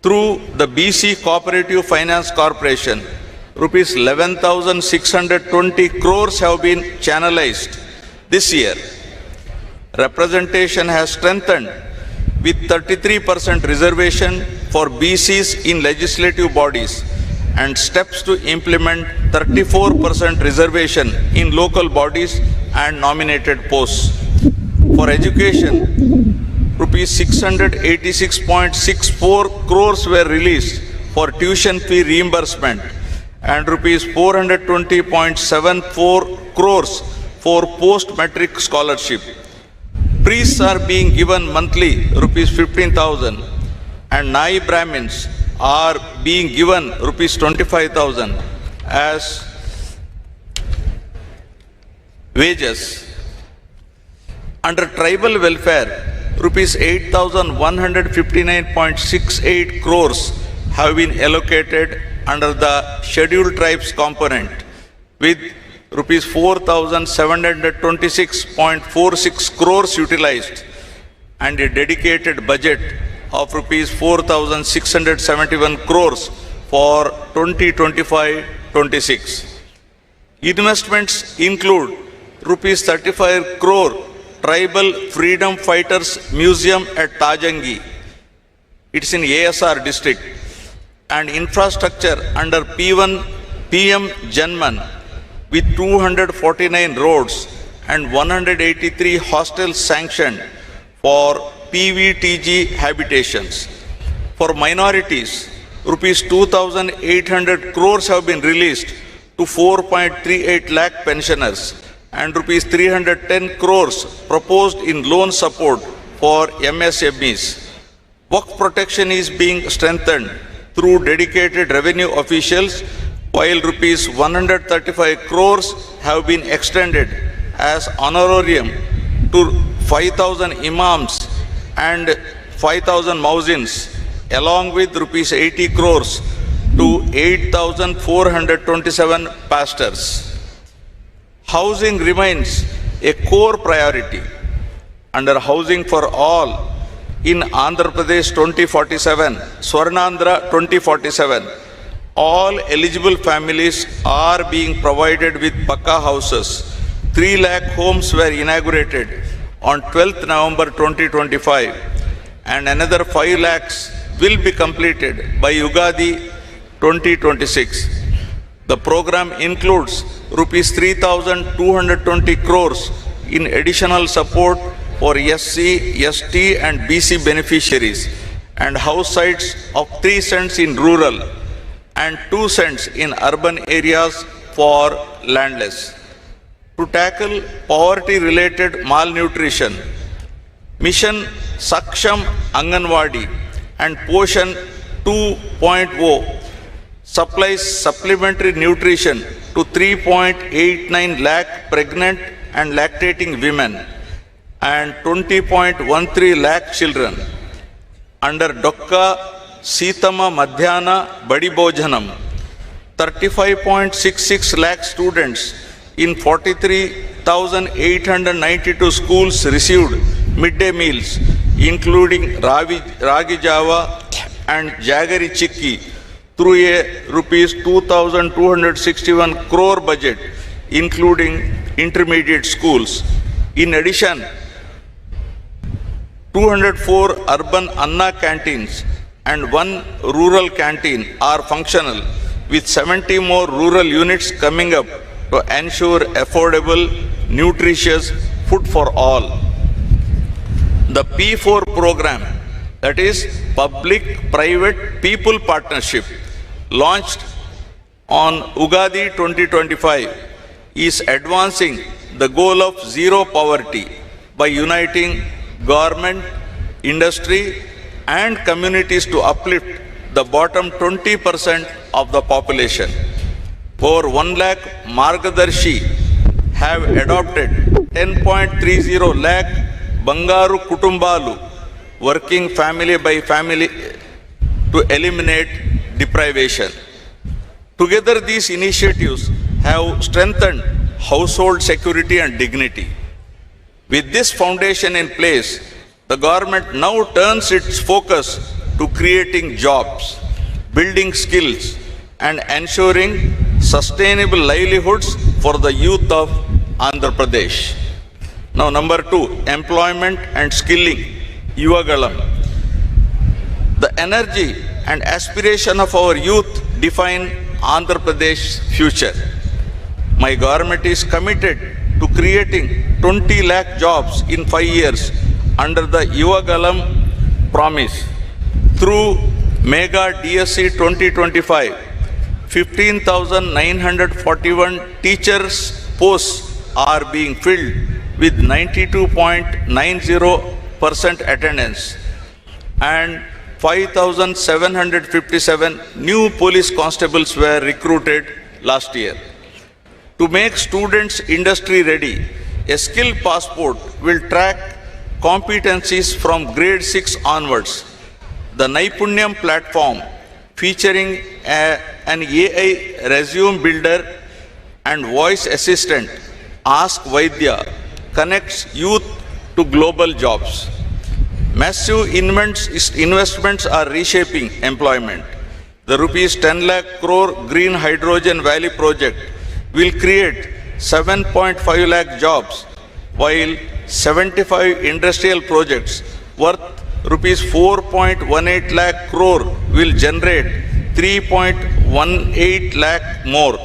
Through the BC Cooperative Finance Corporation, rupees 11,620 crores have been channelized this year. Representation has strengthened with 33% reservation for BCs in legislative bodies and steps to implement 34% reservation in local bodies and nominated posts. For education, rupees 686.64 crores were released for tuition fee reimbursement and rupees 420.74 crores for post-matric scholarship. Priests are being given monthly rupees 15,000 and Nai Brahmins are being given rupees 25,000 as wages. Under tribal welfare, rupees 8,159.68 crores have been allocated under the scheduled tribes component, with rupees 4,726.46 crores utilized and a dedicated budget of rupees 4,671 crores for 2025-26. Investments include rupees 35 crore Tribal Freedom Fighters Museum at Tajangi. It's in ASR district. And infrastructure under PM Janman with 249 roads and 183 hostels sanctioned for PVTG habitations. For minorities, rupees 2,800 crores have been released to 4.38 lakh pensioners and rupees 310 crores proposed in loan support for MSMEs. Work protection is being strengthened through dedicated revenue officials, while rupees 135 crores have been extended as honorarium to 5,000 imams and 5,000 muezzins, along with rupees 80 crores to 8,427 pastors. Housing remains a core priority. Under Housing for All in Andhra Pradesh 2047, Swarnandhra 2047, all eligible families are being provided with Pakka houses. 3 lakh homes were inaugurated on 12th November 2025 and another 5 lakhs will be completed by Ugadi 2026. The program includes rupees 3,220 crores in additional support for SC, ST and BC beneficiaries and house sites of 3 cents in rural and 2 cents in urban areas for landless. To tackle poverty-related malnutrition, Mission Saksham Anganwadi and Poshan 2.0 supplies supplementary nutrition to 3.89 lakh pregnant and lactating women and 20.13 lakh children. Under Dokka Sitama Madhyana Badi Bhojanam, 35.66 lakh students in 43,892 schools received midday meals, including Ragi Java and Jaggery Chikki, through a rupees 2,261 crore budget, including intermediate schools. In addition, 204 urban Anna canteens and 1 rural canteen are functional, with 70 more rural units coming up to ensure affordable, nutritious food for all. The P4 program, that is Public-Private People Partnership, launched on Ugadi 2025, is advancing the goal of zero poverty by uniting government, industry, and communities to uplift the bottom 20% of the population. Over 1 lakh Margadarshi have adopted 10.30 lakh Bangaru Kutumbalu, working family by family to eliminate deprivation. Together, these initiatives have strengthened household security and dignity. With this foundation in place, the government now turns its focus to creating jobs, building skills, and ensuring sustainable livelihoods for the youth of Andhra Pradesh. Now, number 2, employment and skilling, Yuvagalam. The energy and aspiration of our youth define Andhra Pradesh's future. My government is committed to creating 20 lakh jobs in 5 years under the Yuvagalam promise. Through Mega DSC 2025, 15,941 teachers' posts are being filled with 92.90% attendance, and 5,757 new police constables were recruited last year. To make students industry ready, a skill passport will track competencies from grade 6 onwards. The Naipunyam platform, featuring an AI resume builder and voice assistant, Ask Vaidya, connects youth to global jobs. Massive investments are reshaping employment. The rupees 10 lakh crore Green Hydrogen Valley project will create 7.5 lakh jobs, while 75 industrial projects worth rupees 4.18 lakh crore will generate 3.18 lakh more.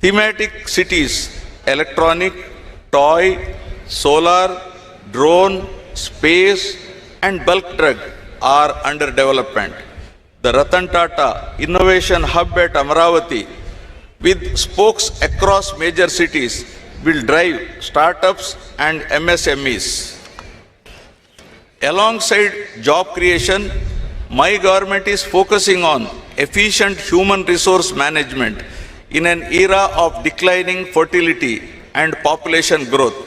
Thematic cities, electronic, toy, solar, drone, space, and bulk drug are under development. The Ratan Tata Innovation Hub at Amaravati, with spokes across major cities, will drive startups and MSMEs. Alongside job creation, my government is focusing on efficient human resource management in an era of declining fertility and population growth.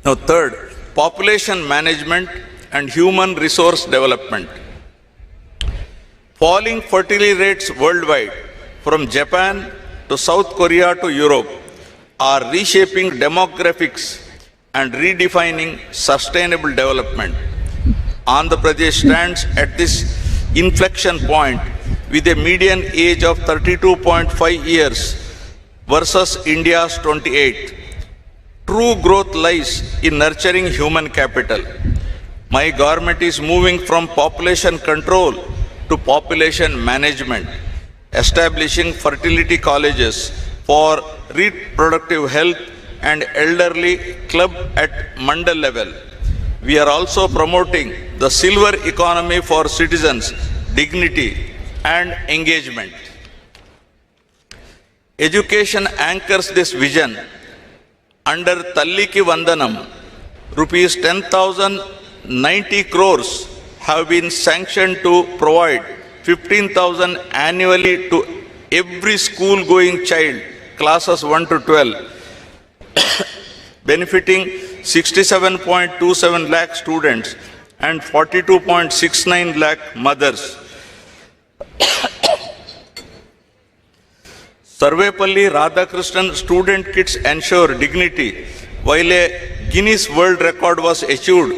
Now, third, population management and human resource development. Falling fertility rates worldwide, from Japan to South Korea to Europe, are reshaping demographics and redefining sustainable development. Andhra Pradesh stands at this inflection point with a median age of 32.5 years versus India's 28. True growth lies in nurturing human capital. My government is moving from population control to population management, establishing fertility colleges for reproductive health and elderly club at mandal level. We are also promoting the silver economy for citizens, dignity and engagement. Education anchors this vision. under Talliki Vandanam, rupees 10,090 crores have been sanctioned to provide 15,000 annually to every school-going child, classes 1 to 12, benefiting 67.27 lakh students and 42.69 lakh mothers. Sarvepalli Radhakrishnan student kits ensure dignity, while a Guinness World Record was achieved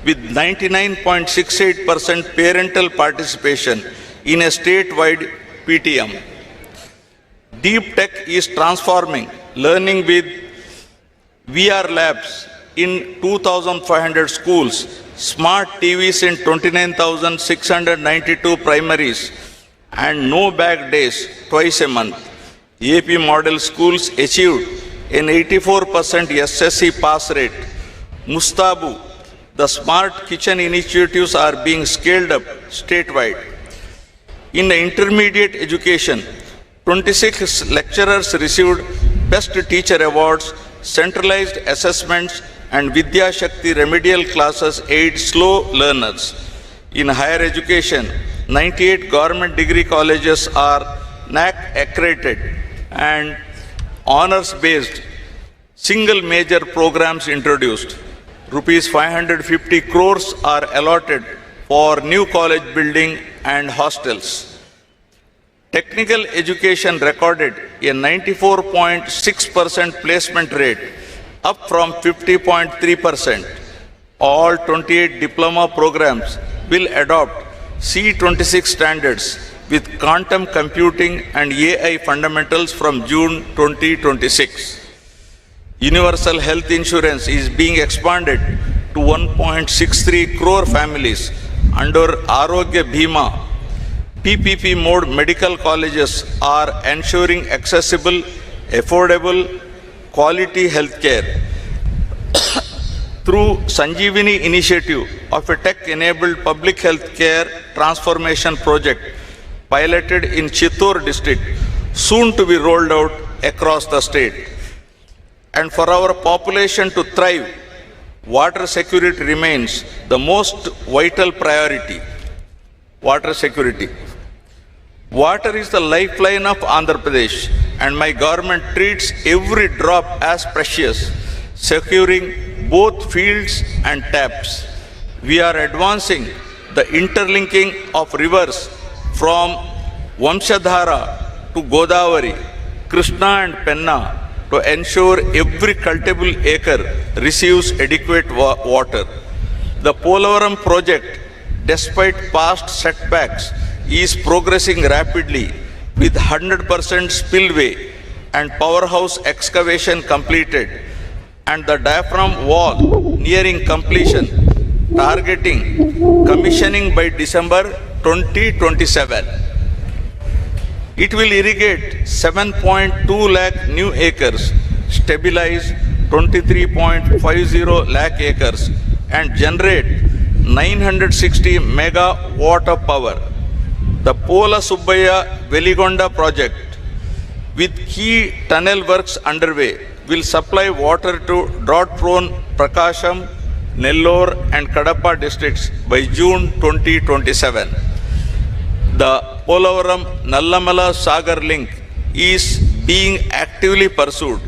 with 99.68% parental participation in a statewide PTM. Deep Tech is transforming learning with VR labs in 2,500 schools, smart TVs in 29,692 primaries, and no bag days twice a month. AP model schools achieved an 84% SSC pass rate. Mustabu, the smart kitchen initiatives are being scaled up statewide. In the intermediate education, 26 lecturers received Best Teacher Awards, centralized assessments, and Vidya Shakti remedial classes aid slow learners. In higher education, 98 government degree colleges are NAC accredited and honors-based single major programs introduced. Rupees 550 crores are allotted for new college building and hostels. Technical education recorded a 94.6% placement rate, up from 50.3%. All 28 diploma programs will adopt C26 standards with quantum computing and AI fundamentals from June 2026. Universal health insurance is being expanded to 1.63 crore families under Arogya Bhima. PPP mode medical colleges are ensuring accessible, affordable, quality health care. Through Sanjeevani initiative of a tech-enabled public health care transformation project piloted in Chittor district, soon to be rolled out across the state. And for our population to thrive, water security remains the most vital priority. Water security. Water is the lifeline of Andhra Pradesh, and my government treats every drop as precious, securing both fields and taps. We are advancing the interlinking of rivers from Vamshadhara to Godavari, Krishna and Penna to ensure every cultivable acre receives adequate water. The Polavaram project, despite past setbacks, is progressing rapidly with 100% spillway and powerhouse excavation completed and the diaphragm wall nearing completion, targeting commissioning by December 2027. It will irrigate 7.2 lakh new acres, stabilize 23.50 lakh acres, and generate 960 megawatt of power. The Pola Subbaya Veligonda project, with key tunnel works underway, will supply water to drought-prone Prakasham, Nellore and Kadapa districts by June 2027. The Polavaram Nallamala Sagar link is being actively pursued.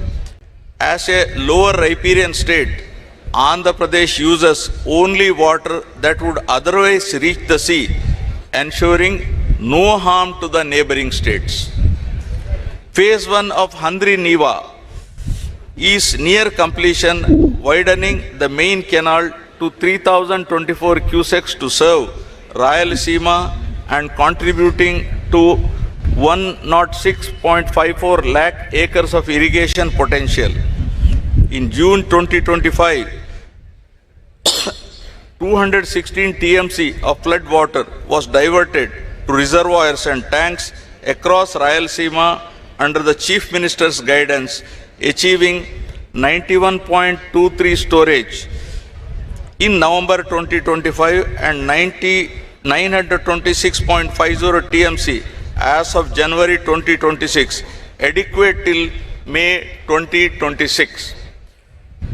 As a lower riparian state, Andhra Pradesh uses only water that would otherwise reach the sea, ensuring no harm to the neighboring states. Phase 1 of Handri Niva is near completion, widening the main canal to 3,024 cusecs to serve Rayalaseema and contributing to 106.54 lakh acres of irrigation potential. In June 2025, 216 TMC of flood water was diverted to reservoirs and tanks across Rayalaseema under the Chief Minister's guidance, achieving 91.23 storage in November 2025 and 926.50 TMC as of January 2026, adequate till May 2026.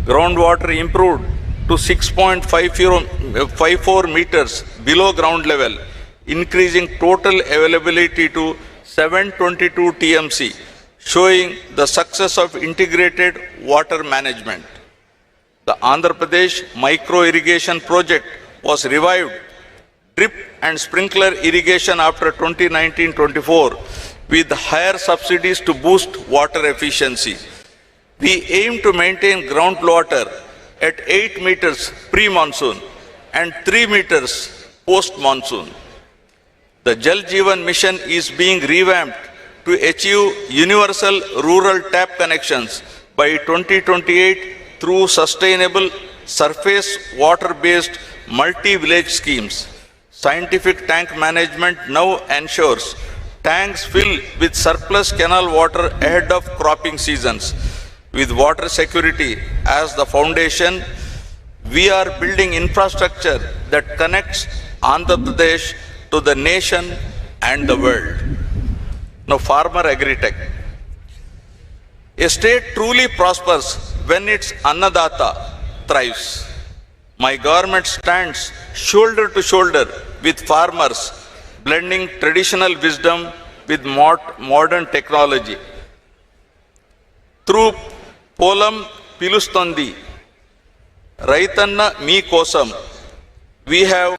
groundwater improved to 6.54 meters below ground level, increasing total availability to 722 TMC, showing the success of integrated water management. The Andhra Pradesh micro irrigation project was revived, drip and sprinkler irrigation after 2019-24 with higher subsidies to boost water efficiency. We aim to maintain groundwater at 8 meters pre-monsoon and 3 meters post-monsoon. The Jal Jeevan Mission is being revamped to achieve universal rural tap connections by 2028 through sustainable surface water-based multi-village schemes. Scientific tank management now ensures tanks fill with surplus canal water ahead of cropping seasons. With water security as the foundation, we are building infrastructure that connects Andhra Pradesh to the nation and the world. Now, farmer agri-tech. A state truly prospers when its Annadata thrives. My government stands shoulder to shoulder with farmers, blending traditional wisdom with modern technology. Through Polam Pilustondi, Raitanna Me Kosam, we have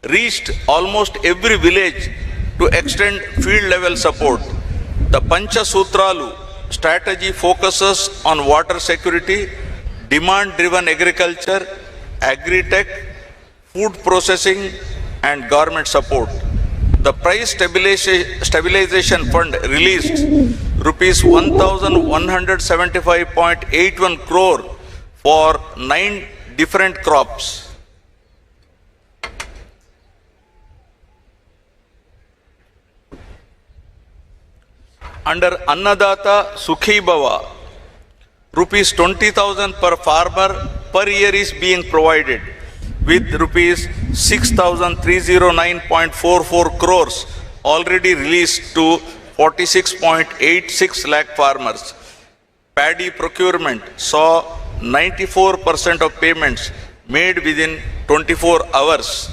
reached almost every village to extend field level support. The Pancha Sutralu strategy focuses on water security, demand driven agriculture, agri-tech, food processing and government support. The price stabilization fund released rupees 1175.81 crore for 9 different crops. Under Annadata Sukhi Bhava, rupees 20,000 per farmer per year is being provided, with rupees 6,309.44 crores already released to 46.86 lakh farmers. Paddy procurement saw 94% of payments made within 24 hours.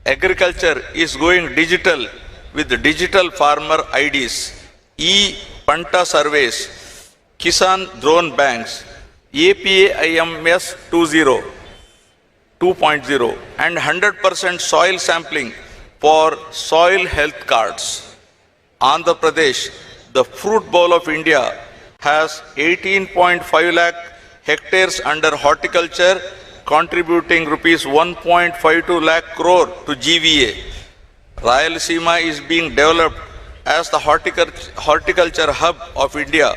Agriculture is going digital with the digital farmer IDs, E-Panta surveys, Kisan drone banks, APAIMS 2.0 and 100% soil sampling for soil health cards. Andhra Pradesh, the fruit bowl of India, has 18.5 lakh hectares under horticulture, contributing rupees 1.52 lakh crore to GVA. Rayalaseema is being developed as the horticulture hub of India,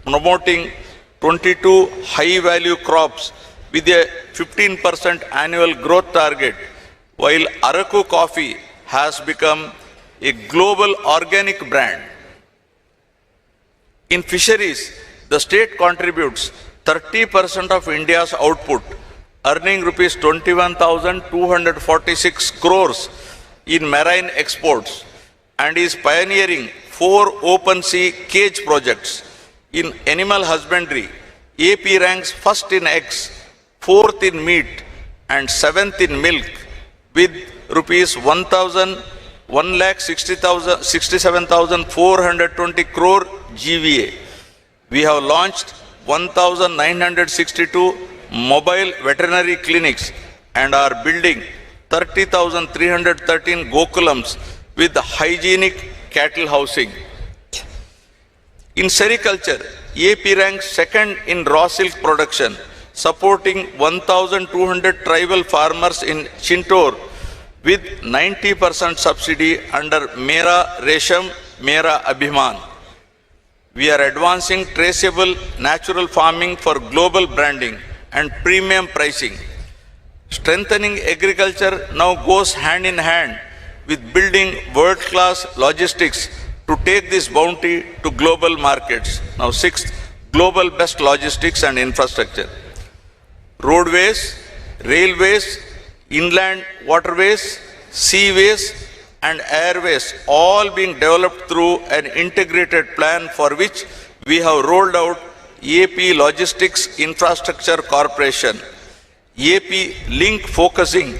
promoting 22 high-value crops with a 15% annual growth target, while Araku coffee has become a global organic brand. In fisheries, the state contributes 30% of India's output, earning rupees 21,246 crores in marine exports, and is pioneering 4 open sea cage projects. In animal husbandry, AP ranks first in eggs, 4th in meat and 7th in milk with rupees 1,67,420 crore GVA. We have launched 1,962 mobile veterinary clinics and are building 30,313 Gokulams with hygienic cattle housing. In sericulture, AP ranks second in raw silk production, supporting 1,200 tribal farmers in Chintor with 90% subsidy under Mera Resham, Mera Abhiman. We are advancing traceable natural farming for global branding and premium pricing. Strengthening agriculture now goes hand in hand with building world-class logistics to take this bounty to global markets. Now, 6th, global best logistics and infrastructure. Roadways, railways, inland waterways, seaways and airways all being developed through an integrated plan for which we have rolled out AP Logistics Infrastructure Corporation, AP Link focusing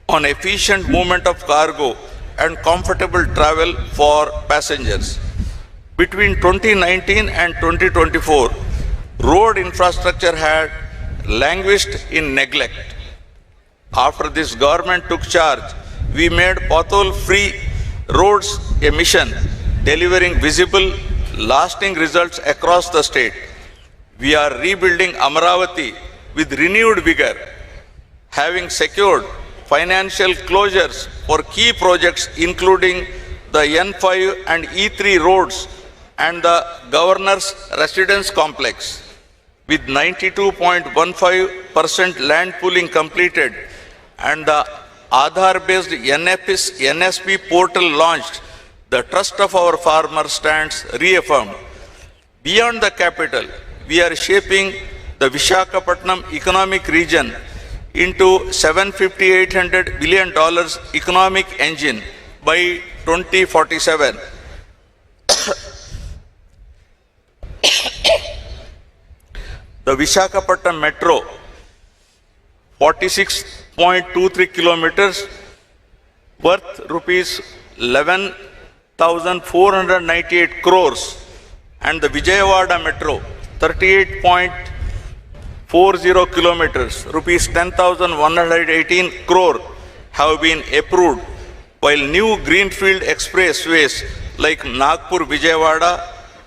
on efficient movement of cargo and comfortable travel for passengers. Between 2019 and 2024, road infrastructure had languished in neglect. After this government took charge, we made pothole-free roads a mission, delivering visible, lasting results across the state. We are rebuilding Amaravati with renewed vigor, having secured financial closures for key projects including the N5 and E3 roads and the Governor's Residence Complex. With 92.15% land pooling completed and the Aadhaar-based NSP portal launched, the trust of our farmers stands reaffirmed. Beyond the capital, we are shaping the Visakhapatnam economic region into $750-800 billion economic engine by 2047. The Visakhapatnam Metro, 46.23 kilometers, worth rupees 11,498 crores, and the Vijayawada Metro, 38.40 kilometers, rupees 10,118 crore have been approved, while new greenfield expressways like Nagpur Vijayawada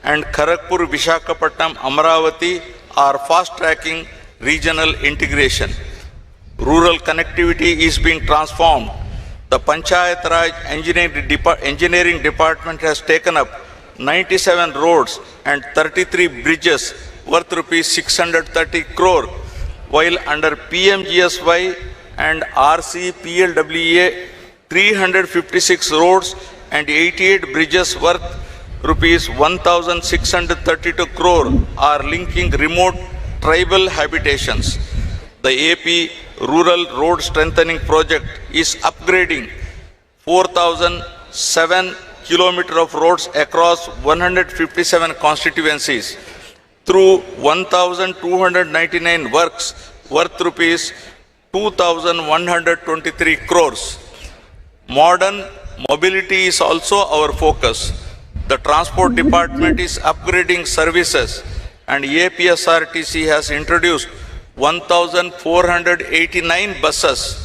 and Kharagpur Visakhapatnam Amaravati are fast-tracking regional integration. Rural connectivity is being transformed. The Panchayat Raj Engineering Department has taken up 97 roads and 33 bridges worth rupees 630 crore, while under PMGSY and RCPLWA 356 roads and 88 bridges worth rupees 1,632 crore are linking remote tribal habitations. The AP Rural Road Strengthening Project is upgrading 4,007 kilometers of roads across 157 constituencies through 1,299 works worth rupees 2,123 crores. Modern mobility is also our focus. The Transport Department is upgrading services and APSRTC has introduced 1,489 buses,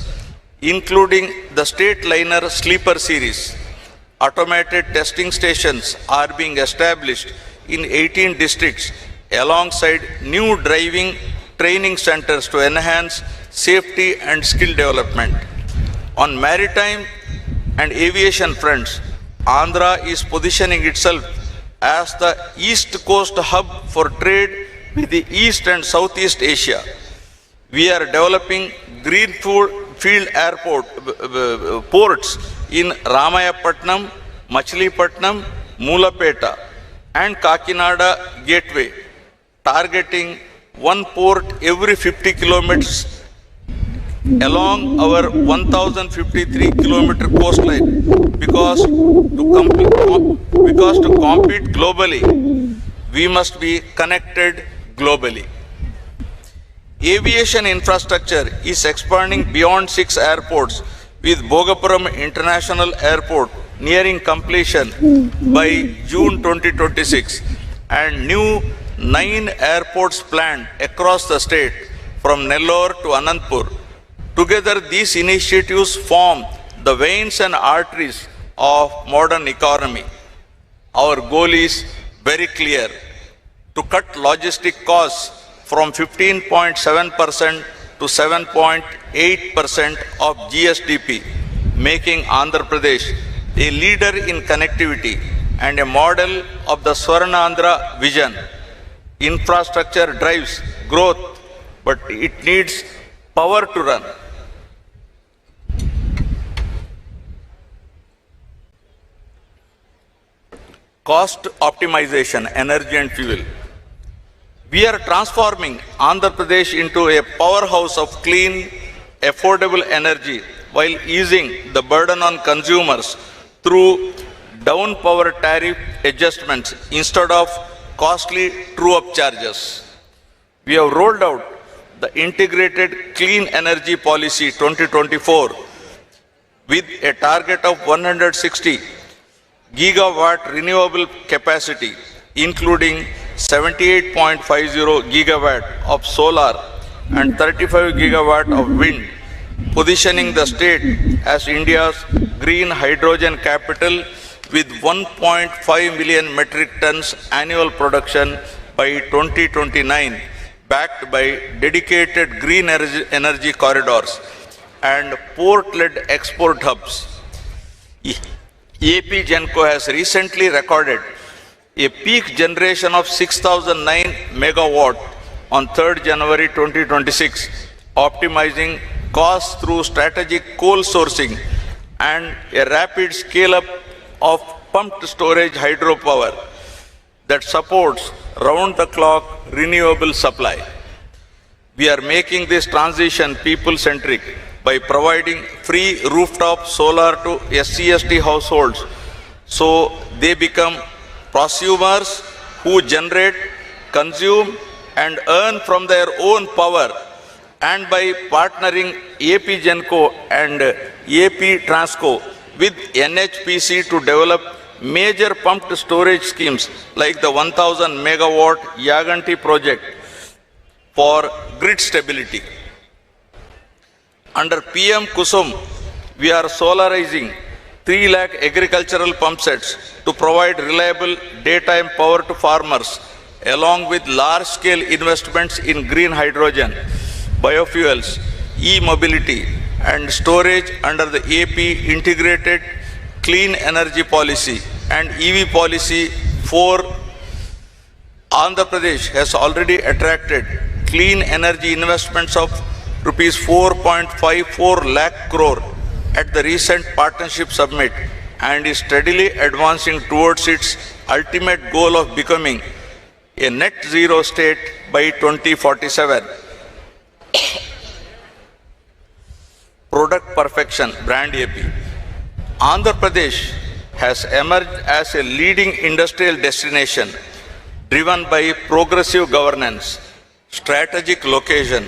including the State Liner Sleeper Series. Automated testing stations are being established in 18 districts alongside new driving training centers to enhance safety and skill development. On maritime and aviation fronts, Andhra is positioning itself as the East Coast hub for trade with the East and Southeast Asia. We are developing greenfield ports in Ramayapatnam, Machilipatnam, Moolapeta and Kakinada Gateway, targeting one port every 50 kilometers along our 1,053 kilometer coastline because to compete globally, we must be connected globally. Aviation infrastructure is expanding beyond 6 airports, with Bhogapuram International Airport nearing completion by June 2026 and new 9 airports planned across the state from Nellore to Anantapur. Together, these initiatives form the veins and arteries of modern economy. Our goal is very clear: to cut logistic costs from 15.7% to 7.8% of GSDP, making Andhra Pradesh a leader in connectivity and a model of the Swarnandhra vision. Infrastructure drives growth, but it needs power to run. Cost optimization, energy and fuel. We are transforming Andhra Pradesh into a powerhouse of clean, affordable energy while easing the burden on consumers through down power tariff adjustments instead of costly true-up charges. We have rolled out the Integrated Clean Energy Policy 2024 with a target of 160 gigawatt renewable capacity, including 78.50 gigawatt of solar and 35 gigawatt of wind, positioning the state as India's green hydrogen capital with 1.5 million metric tons annual production by 2029, backed by dedicated green energy corridors and port-led export hubs. AP Genco has recently recorded a peak generation of 6,009 megawatt on 3rd January 2026, optimizing costs through strategic coal sourcing and a rapid scale-up of pumped storage hydropower that supports round-the-clock renewable supply. We are making this transition people-centric by providing free rooftop solar to SC/ST households so they become prosumers who generate, consume and earn from their own power, and by partnering AP Genco and AP Transco with NHPC to develop major pumped storage schemes like the 1000 megawatt Yaganti project for grid stability. Under PM Kusum, we are solarizing 3 lakh agricultural pump sets to provide reliable daytime power to farmers, along with large-scale investments in green hydrogen, biofuels, e-mobility, and storage under the AP Integrated Clean Energy Policy and EV Policy 4. Andhra Pradesh has already attracted clean energy investments of rupees 4.54 lakh crore at the recent partnership summit and is steadily advancing towards its ultimate goal of becoming a net zero state by 2047. Product perfection, brand AP. Andhra Pradesh has emerged as a leading industrial destination driven by progressive governance, strategic location,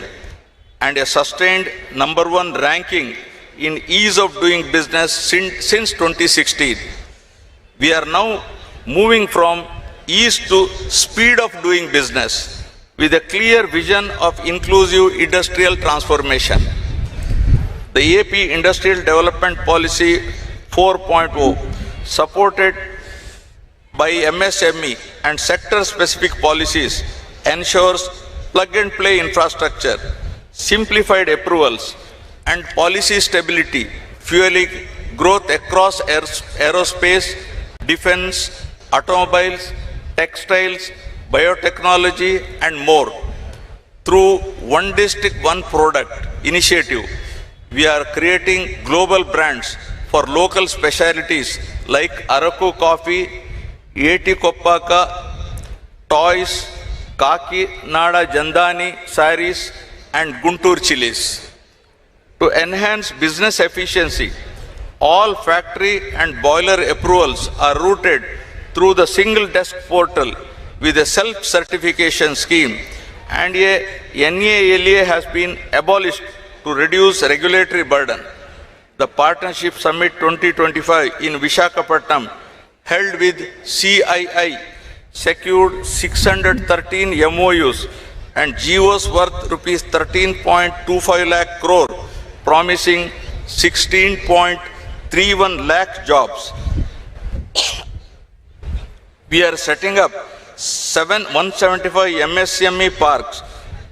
and a sustained #1 ranking in ease of doing business since 2016. We are now moving from ease to speed of doing business with a clear vision of inclusive industrial transformation. The AP Industrial Development Policy 4.0, supported by MSME and sector-specific policies, ensures plug-and-play infrastructure, simplified approvals, and policy stability, fueling growth across aerospace, defense, automobiles, textiles, biotechnology, and more. Through One District, One Product initiative, we are creating global brands for local specialties like Araku coffee, Eti Koppaka toys, Kaki Nada Jandani saris, and Guntur chilies. To enhance business efficiency, all factory and boiler approvals are routed through the single desk portal with a self-certification scheme, and a NALA has been abolished to reduce regulatory burden. The Partnership Summit 2025 in Visakhapatnam, held with CII, secured 613 MOUs and GOs worth rupees 13.25 lakh crore, promising 16.31 lakh jobs. We are setting up 175 MSME parks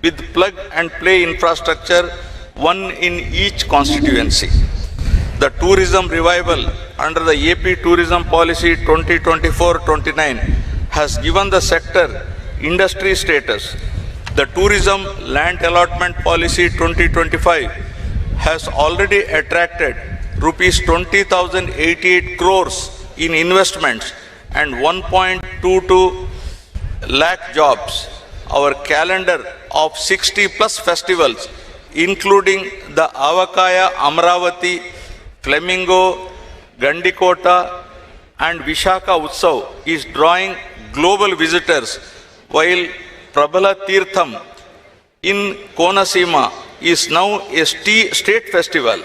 with plug and play infrastructure, one in each constituency. The tourism revival under the AP Tourism Policy 2024-29 has given the sector industry status. The Tourism Land Allotment Policy 2025 has already attracted rupees 20,088 crores in investments and 1.22 lakh jobs. Our calendar of 60 plus festivals, including the Avakaya Amravati, Flamingo, Gandikota, and Vishaka Utsav, is drawing global visitors, while Prabhala Tirtham in Konasima is now a state festival.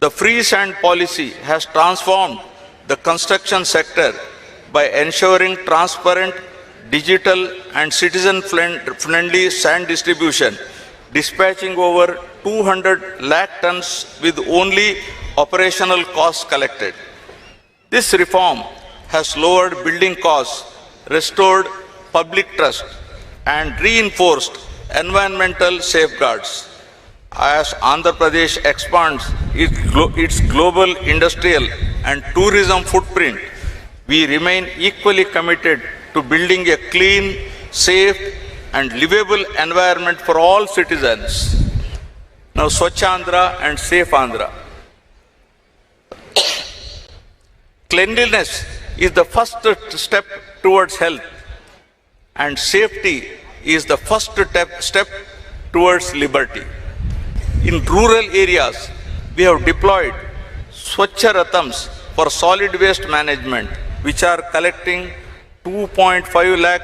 The free sand policy has transformed the construction sector by ensuring transparent, digital and citizen-friendly sand distribution, dispatching over 200 lakh tons with only operational costs collected. This reform has lowered building costs, restored public trust and reinforced environmental safeguards. As Andhra Pradesh expands its global industrial and tourism footprint, we remain equally committed to building a clean, safe and livable environment for all citizens. Now, Swachh Andhra and Safe Andhra. Cleanliness is the first step towards health, and safety is the first step towards liberty. In rural areas, we have deployed Swachh Rathams for solid waste management, which are collecting 2.5 lakh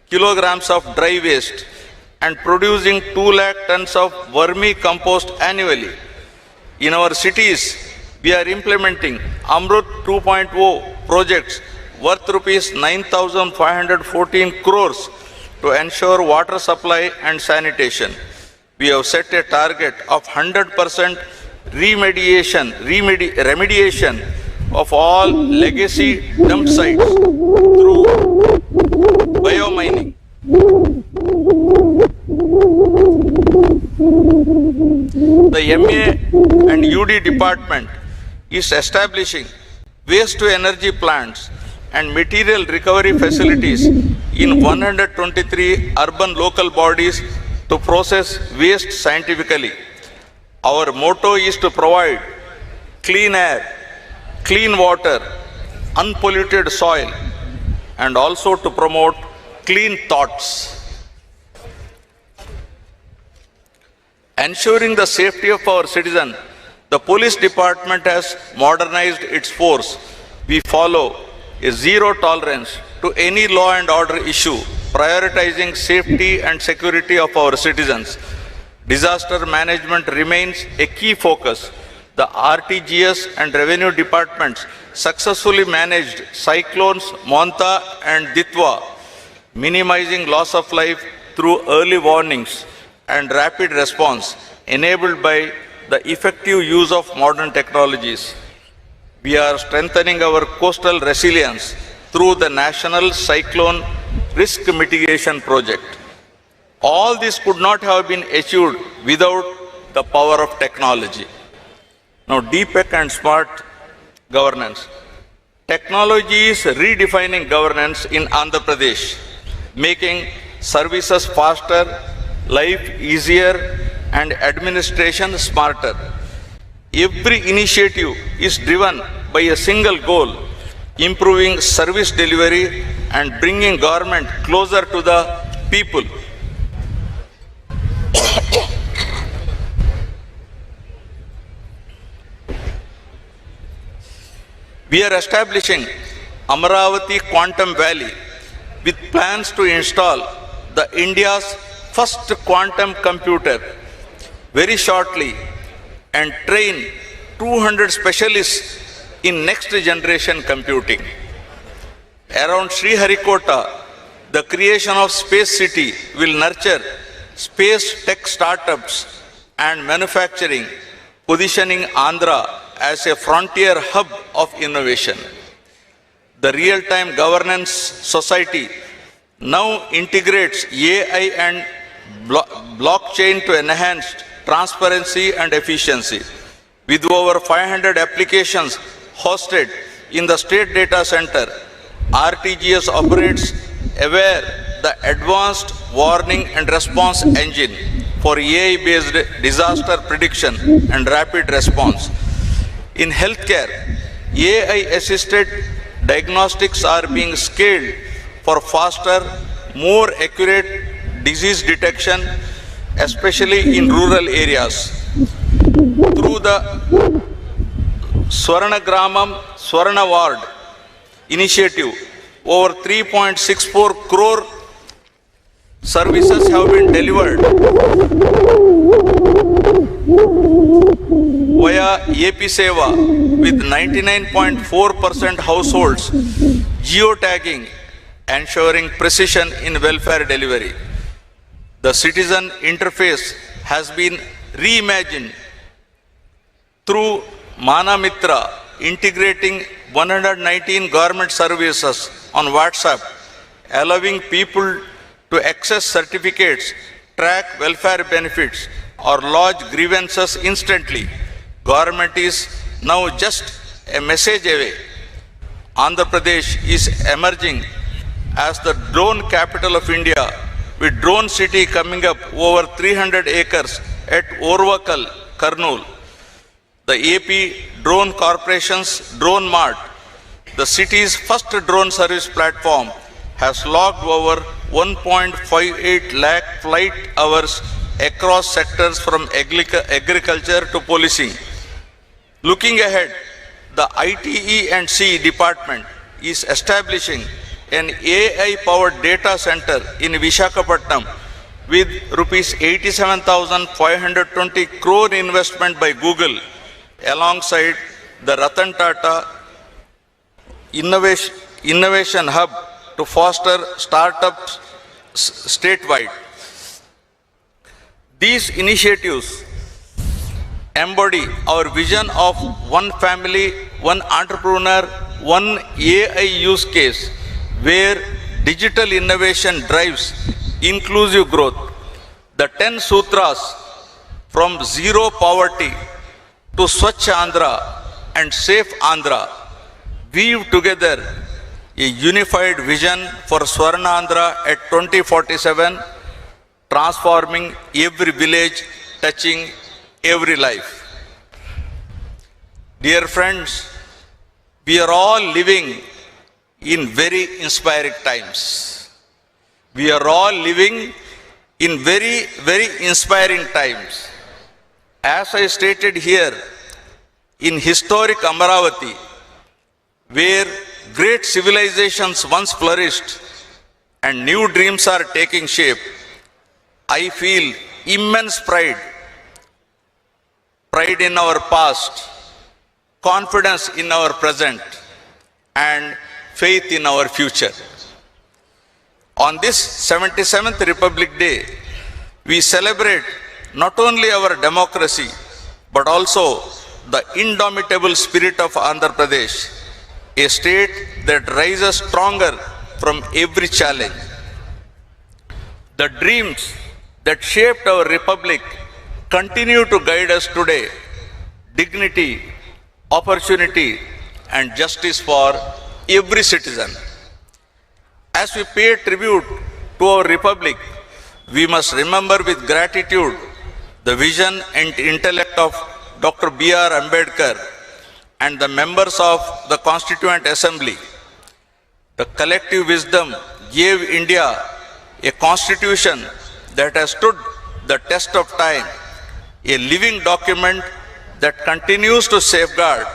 kilograms of dry waste and producing 2 lakh tons of vermicompost annually. In our cities, we are implementing Amrut 2.0 projects worth rupees 9,514 crores to ensure water supply and sanitation. We have set a target of 100% remediation of all legacy dump sites through biomining. The MA and UD department is establishing waste to energy plants and material recovery facilities in 123 urban local bodies to process waste scientifically. Our motto is to provide clean air, clean water, unpolluted soil, and also to promote clean thoughts. Ensuring the safety of our citizens, the police department has modernized its force. We follow a zero tolerance to any law and order issue, prioritizing safety and security of our citizens. Disaster management remains a key focus. The RTGS and revenue departments successfully managed cyclones Monta and Ditwa, minimizing loss of life through early warnings and rapid response enabled by the effective use of modern technologies. We are strengthening our coastal resilience through the National Cyclone Risk Mitigation Project. All this could not have been achieved without the power of technology. Now, DPEC and smart governance. Technology is redefining governance in Andhra Pradesh, making services faster, life easier, and administration smarter. Every initiative is driven by a single goal: improving service delivery and bringing government closer to the people. We are establishing Amaravati Quantum Valley with plans to install the India's first quantum computer very shortly and train 200 specialists in next generation computing. Around Sriharikota, the creation of Space City will nurture space tech startups and manufacturing, positioning Andhra as a frontier hub of innovation. The Real-Time Governance Society now integrates AI and blockchain to enhance transparency and efficiency. With over 500 applications hosted in the State Data Center, RTGS operates aware the advanced warning and response engine for AI-based disaster prediction and rapid response. In healthcare, AI-assisted diagnostics are being scaled for faster, more accurate disease detection, especially in rural areas. Through the Swarna Gramam, Swarna Ward initiative, over 3.64 crore services have been delivered via AP Seva with 99.4% households geotagging, ensuring precision in welfare delivery. The citizen interface has been reimagined through Mana Mitra, integrating 119 government services on WhatsApp, allowing people to access certificates, track welfare benefits, or lodge grievances instantly. Government is now just a message away. Andhra Pradesh is emerging as the drone capital of India, with Drone City coming up over 300 acres at Orvakal, Kurnool. The AP Drone Corporation's Drone Mart, the city's first drone service platform, has logged over 1.58 lakh flight hours across sectors from agriculture to policing. Looking ahead, the ITE and C department is establishing an AI-powered data center in Visakhapatnam with rupees 87,520 crore investment by Google, alongside the Ratan Tata Innovation Hub to foster startups statewide. These initiatives embody our vision of one family, one entrepreneur, one AI use case, where digital innovation drives inclusive growth. The 10 sutras, from zero poverty to Swachh Andhra and Safe Andhra, weave together a unified vision for Swarna Andhra at 2047, transforming every village, touching every life. Dear friends, we are all living in very inspiring times. We are all living in very, very inspiring times. As I stated here, in historic Amaravati, where great civilizations once flourished and new dreams are taking shape, I feel immense pride in our past, confidence in our present, and faith in our future. On this 77th Republic Day, we celebrate not only our democracy, but also the indomitable spirit of Andhra Pradesh, a state that rises stronger from every challenge. The dreams that shaped our republic continue to guide us today: dignity, opportunity, and justice for every citizen. As we pay tribute to our republic, we must remember with gratitude the vision and intellect of Dr. B.R. Ambedkar and the members of the Constituent Assembly. The collective wisdom gave India a constitution that has stood the test of time, a living document that continues to safeguard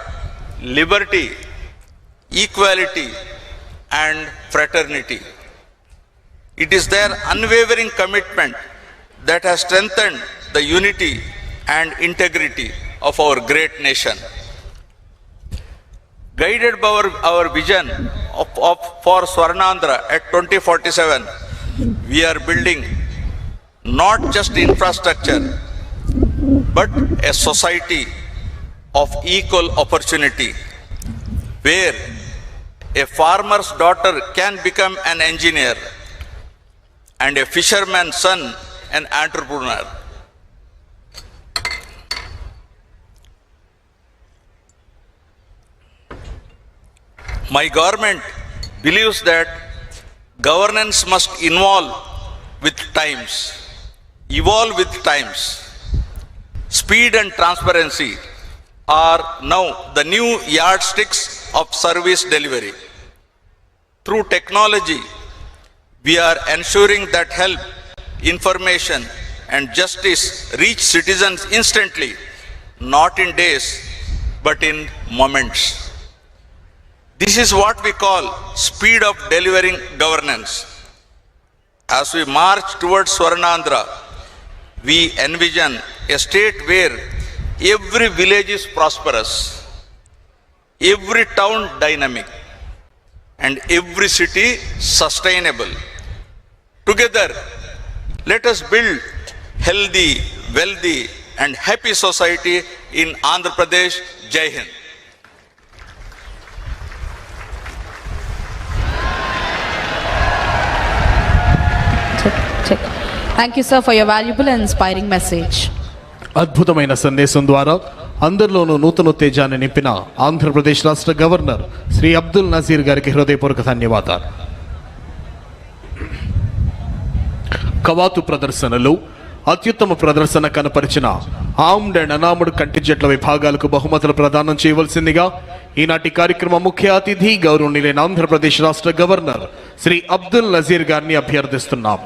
liberty, equality, and fraternity. It is their unwavering commitment that has strengthened the unity and integrity of our great nation. Guided by our vision for Swarnandhra at 2047, we are building not just infrastructure, but a society of equal opportunity, where a farmer's daughter can become an engineer and a fisherman's son an entrepreneur. My government believes that governance must evolve with times. Speed and transparency are now the new yardsticks of service delivery. Through technology, we are ensuring that help, information, and justice reach citizens instantly, not in days, but in moments. This is what we call speed of delivering governance. as we march towards Swarnandhra, we envision a state where every village is prosperous, every town dynamic, and every city sustainable. Together, let us build healthy, wealthy, and happy society in Andhra Pradesh. Jai Hind. Check. Thank you, sir, for your valuable and inspiring message. అద్భుతమైన సందేశం ద్వారా అందరిలోనూ నూతనోత్తేజాన్ని నింపిన ఆంధ్రప్రదేశ్ రాష్ట్ర governor Shri Abdul Nazir గారికి హృదయపూర్వక ధన్యవాదాలు. కవాతు ప్రదర్శనలో అత్యుత్తమ ప్రదర్శన కనపరిచిన ఆర్మ్డ్ అండ్ అనార్మ్డ్ కంటింజెంట్ల విభాగాలకు బహుమతులు ప్రదానం చేయవలసిందిగా ఈనాటి కార్యక్రమ ముఖ్య అతిథి గౌరవనీయులైన ఆంధ్రప్రదేశ్ రాష్ట్ర గవర్నర్ శ్రీ అబ్దుల్ నజీర్ గారిని అభ్యర్థిస్తున్నాం.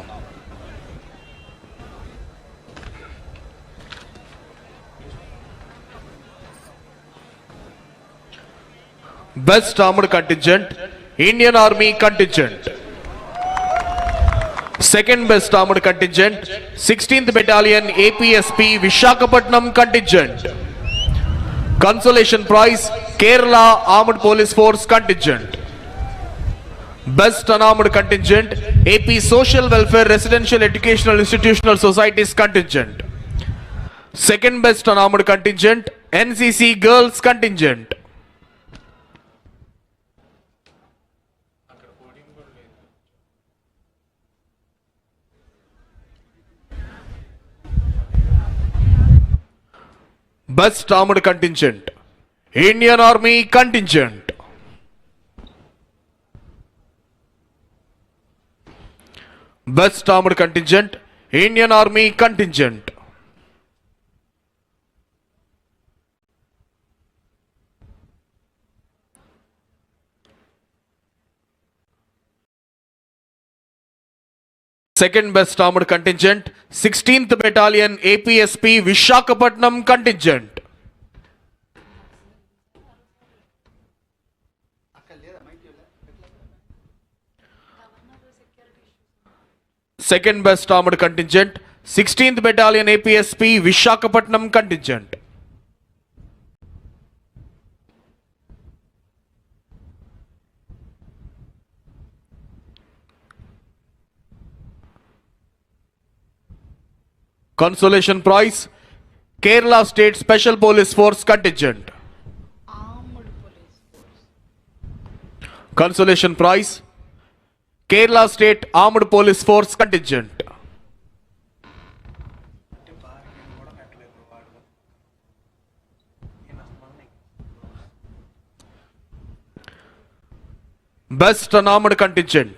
Best Armored Contingent, Indian Army Contingent. Second Best Armored Contingent, 16th Battalion APSP Vishakhapatnam Contingent. Consolation Prize, Kerala Armed Police Force Contingent. Best Unarmed Contingent, AP Social Welfare Residential Educational Institutional Societies Contingent. Second Best Unarmed Contingent, NCC Girls Contingent. Best Armored Contingent, Indian Army Contingent. Best Armored Contingent, Indian Army Contingent. Second Best Armored Contingent, 16th Battalion APSP Vishakhapatnam Contingent. Second Best Armored Contingent, 16th Battalion APSP Vishakhapatnam Contingent. Consolation Prize, Kerala State Special Police Force Contingent. Consolation Prize, Kerala State Armed Police Force Contingent. Best Unarmed Contingent,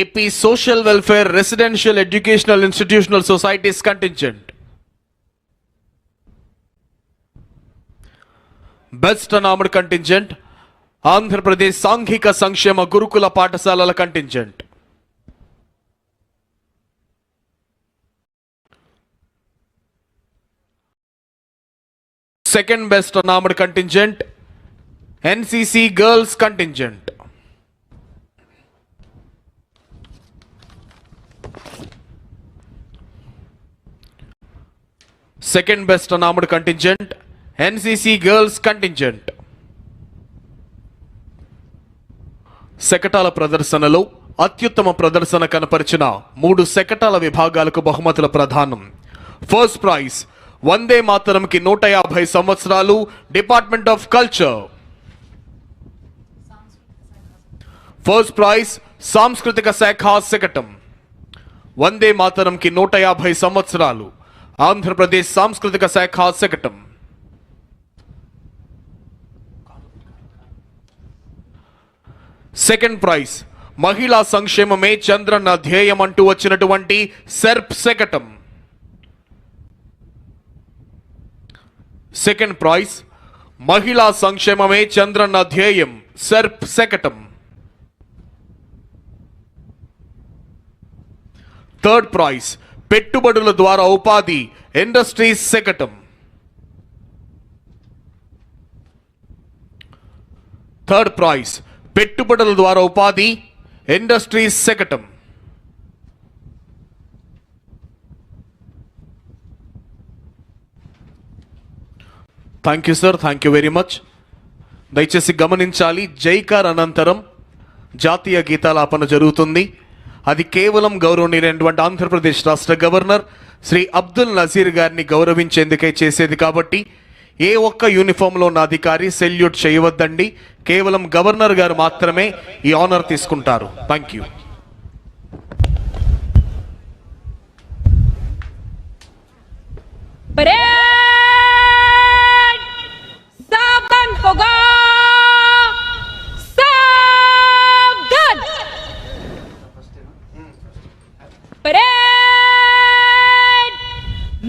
AP Social Welfare Residential Educational Institutional Societies Contingent. Best Unarmed Contingent, Andhra Pradesh Sanghika Sankshema Gurukula Paఠశాలల Contingent. Second Best Unarmed Contingent, NCC Girls Contingent. Second Best Unarmed Contingent, NCC Girls Contingent. శకటాల ప్రదర్శనలో అత్యుత్తమ ప్రదర్శన కనపరిచిన 3 శకటాల విభాగాలకు బహుమతుల ప్రదానం. First prize వందే మాతరంకి 150 సంవత్సరాలు department of culture. First prize సాంస్కృతిక శాఖ శకటం. వందే మాతరంకి 150 సంవత్సరాలు ఆంధ్రప్రదేశ్ సాంస్కృతిక శాఖ శకటం. సెకండ్ ప్రైజ్ మహిళా సంక్షేమమే చంద్రన్న ధ్యేయం అంటూ వచ్చినటువంటి సెర్ప్ శకటం. సెకండ్ ప్రైజ్ మహిళా సంక్షేమమే చంద్రన్న ధ్యేయం సెర్ప్ శకటం. థర్డ్ ప్రైజ్ పెట్టుబడుల ద్వారా ఉపాధి ఇండస్ట్రీస్ శకటం. థర్డ్ ప్రైజ్ పెట్టుబడుల ద్వారా ఉపాధి ఇండస్ట్రీస్ శకటం. Thank you sir, thank you very much. దయచేసి గమనించాలి, జైకార్ అనంతరం జాతీయ గీతాలాపన జరుగుతుంది. అది కేవలం గౌరవనీయులైనటువంటి ఆంధ్రప్రదేశ్ రాష్ట్ర గవర్నర్ శ్రీ అబ్దుల్ నజీర్ గారిని గౌరవించేందుకే చేసేది కాబట్టి ఏ ఒక్క యూనిఫామ్లో ఉన్న అధికారి సెల్యూట్ చేయవద్దండి. కేవలం గవర్నర్ గారు మాత్రమే ఈ ఆనర్ తీసుకుంటారు. Thank you. परेड सावधान होगा, सावधान. परेड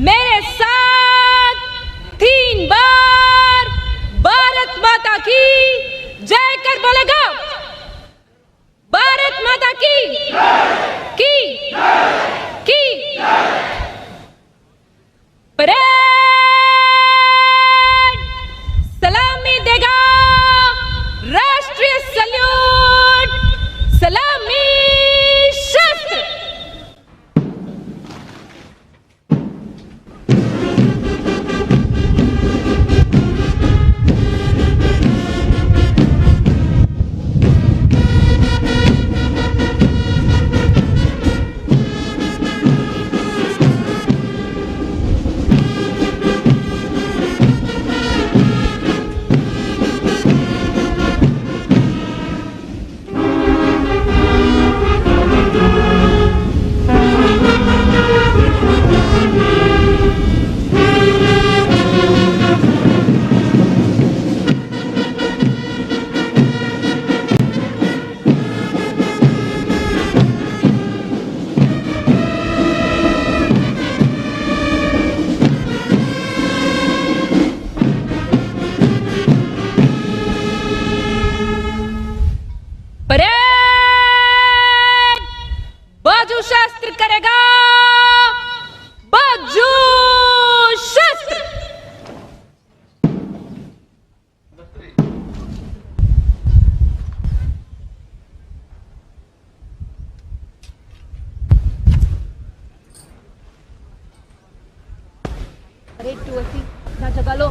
मेरे साथ 3 बार भारत माता की जय कर बोलेगा. भारत माता की की परेड सलामी देगा. राष्ट्रीय सल्यूट, सलामी शस्त्र. परेड बाजू शास्त्र करेगा. बाजू शास्त्र. परेड 280 ना जगह लो.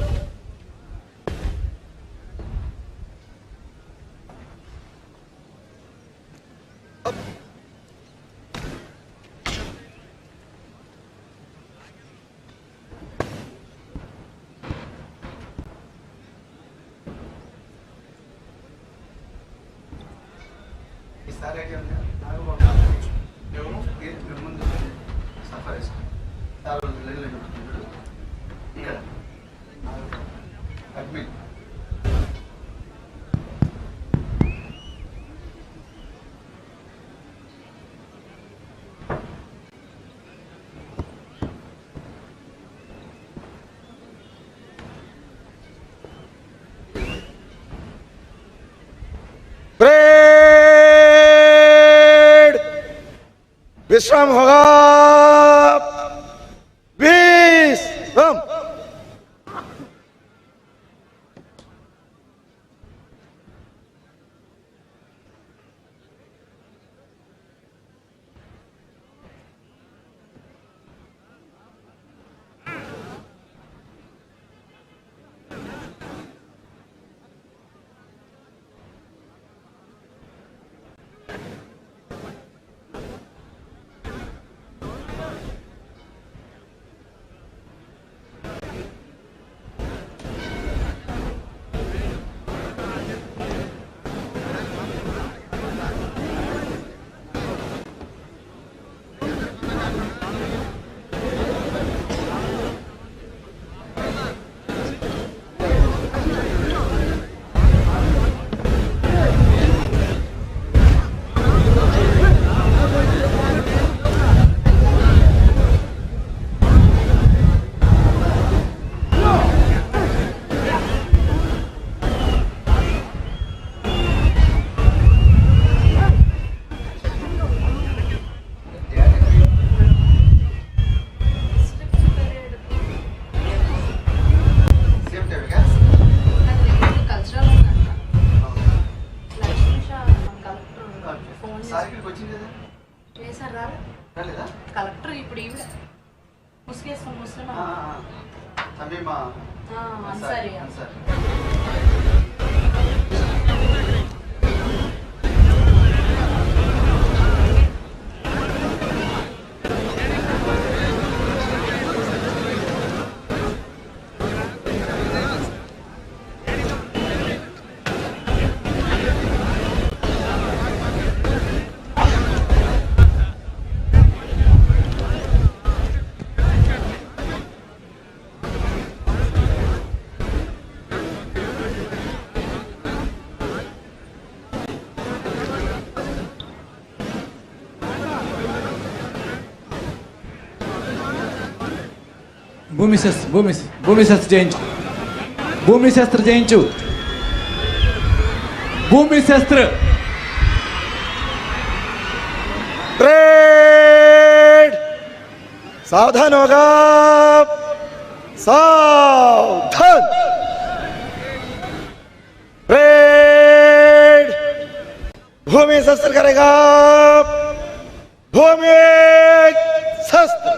परेड विश्राम होगा. विश्राम. కలెక్టర్ ఇప్పుడు ఈవిడ ముసుగేసుకొని కూర్చున్నా తమ్మి మా భూమిశస్త్ర జయించు భూమిశస్త్ర జయించు భూమిశస్త్ర परेड सावधान होगा सावधान परेड भूमि शस्त्र करेगा भूमि शस्त्र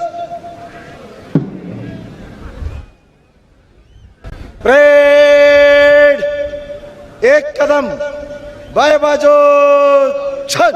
परेड एक कदम बाएं बाजू छल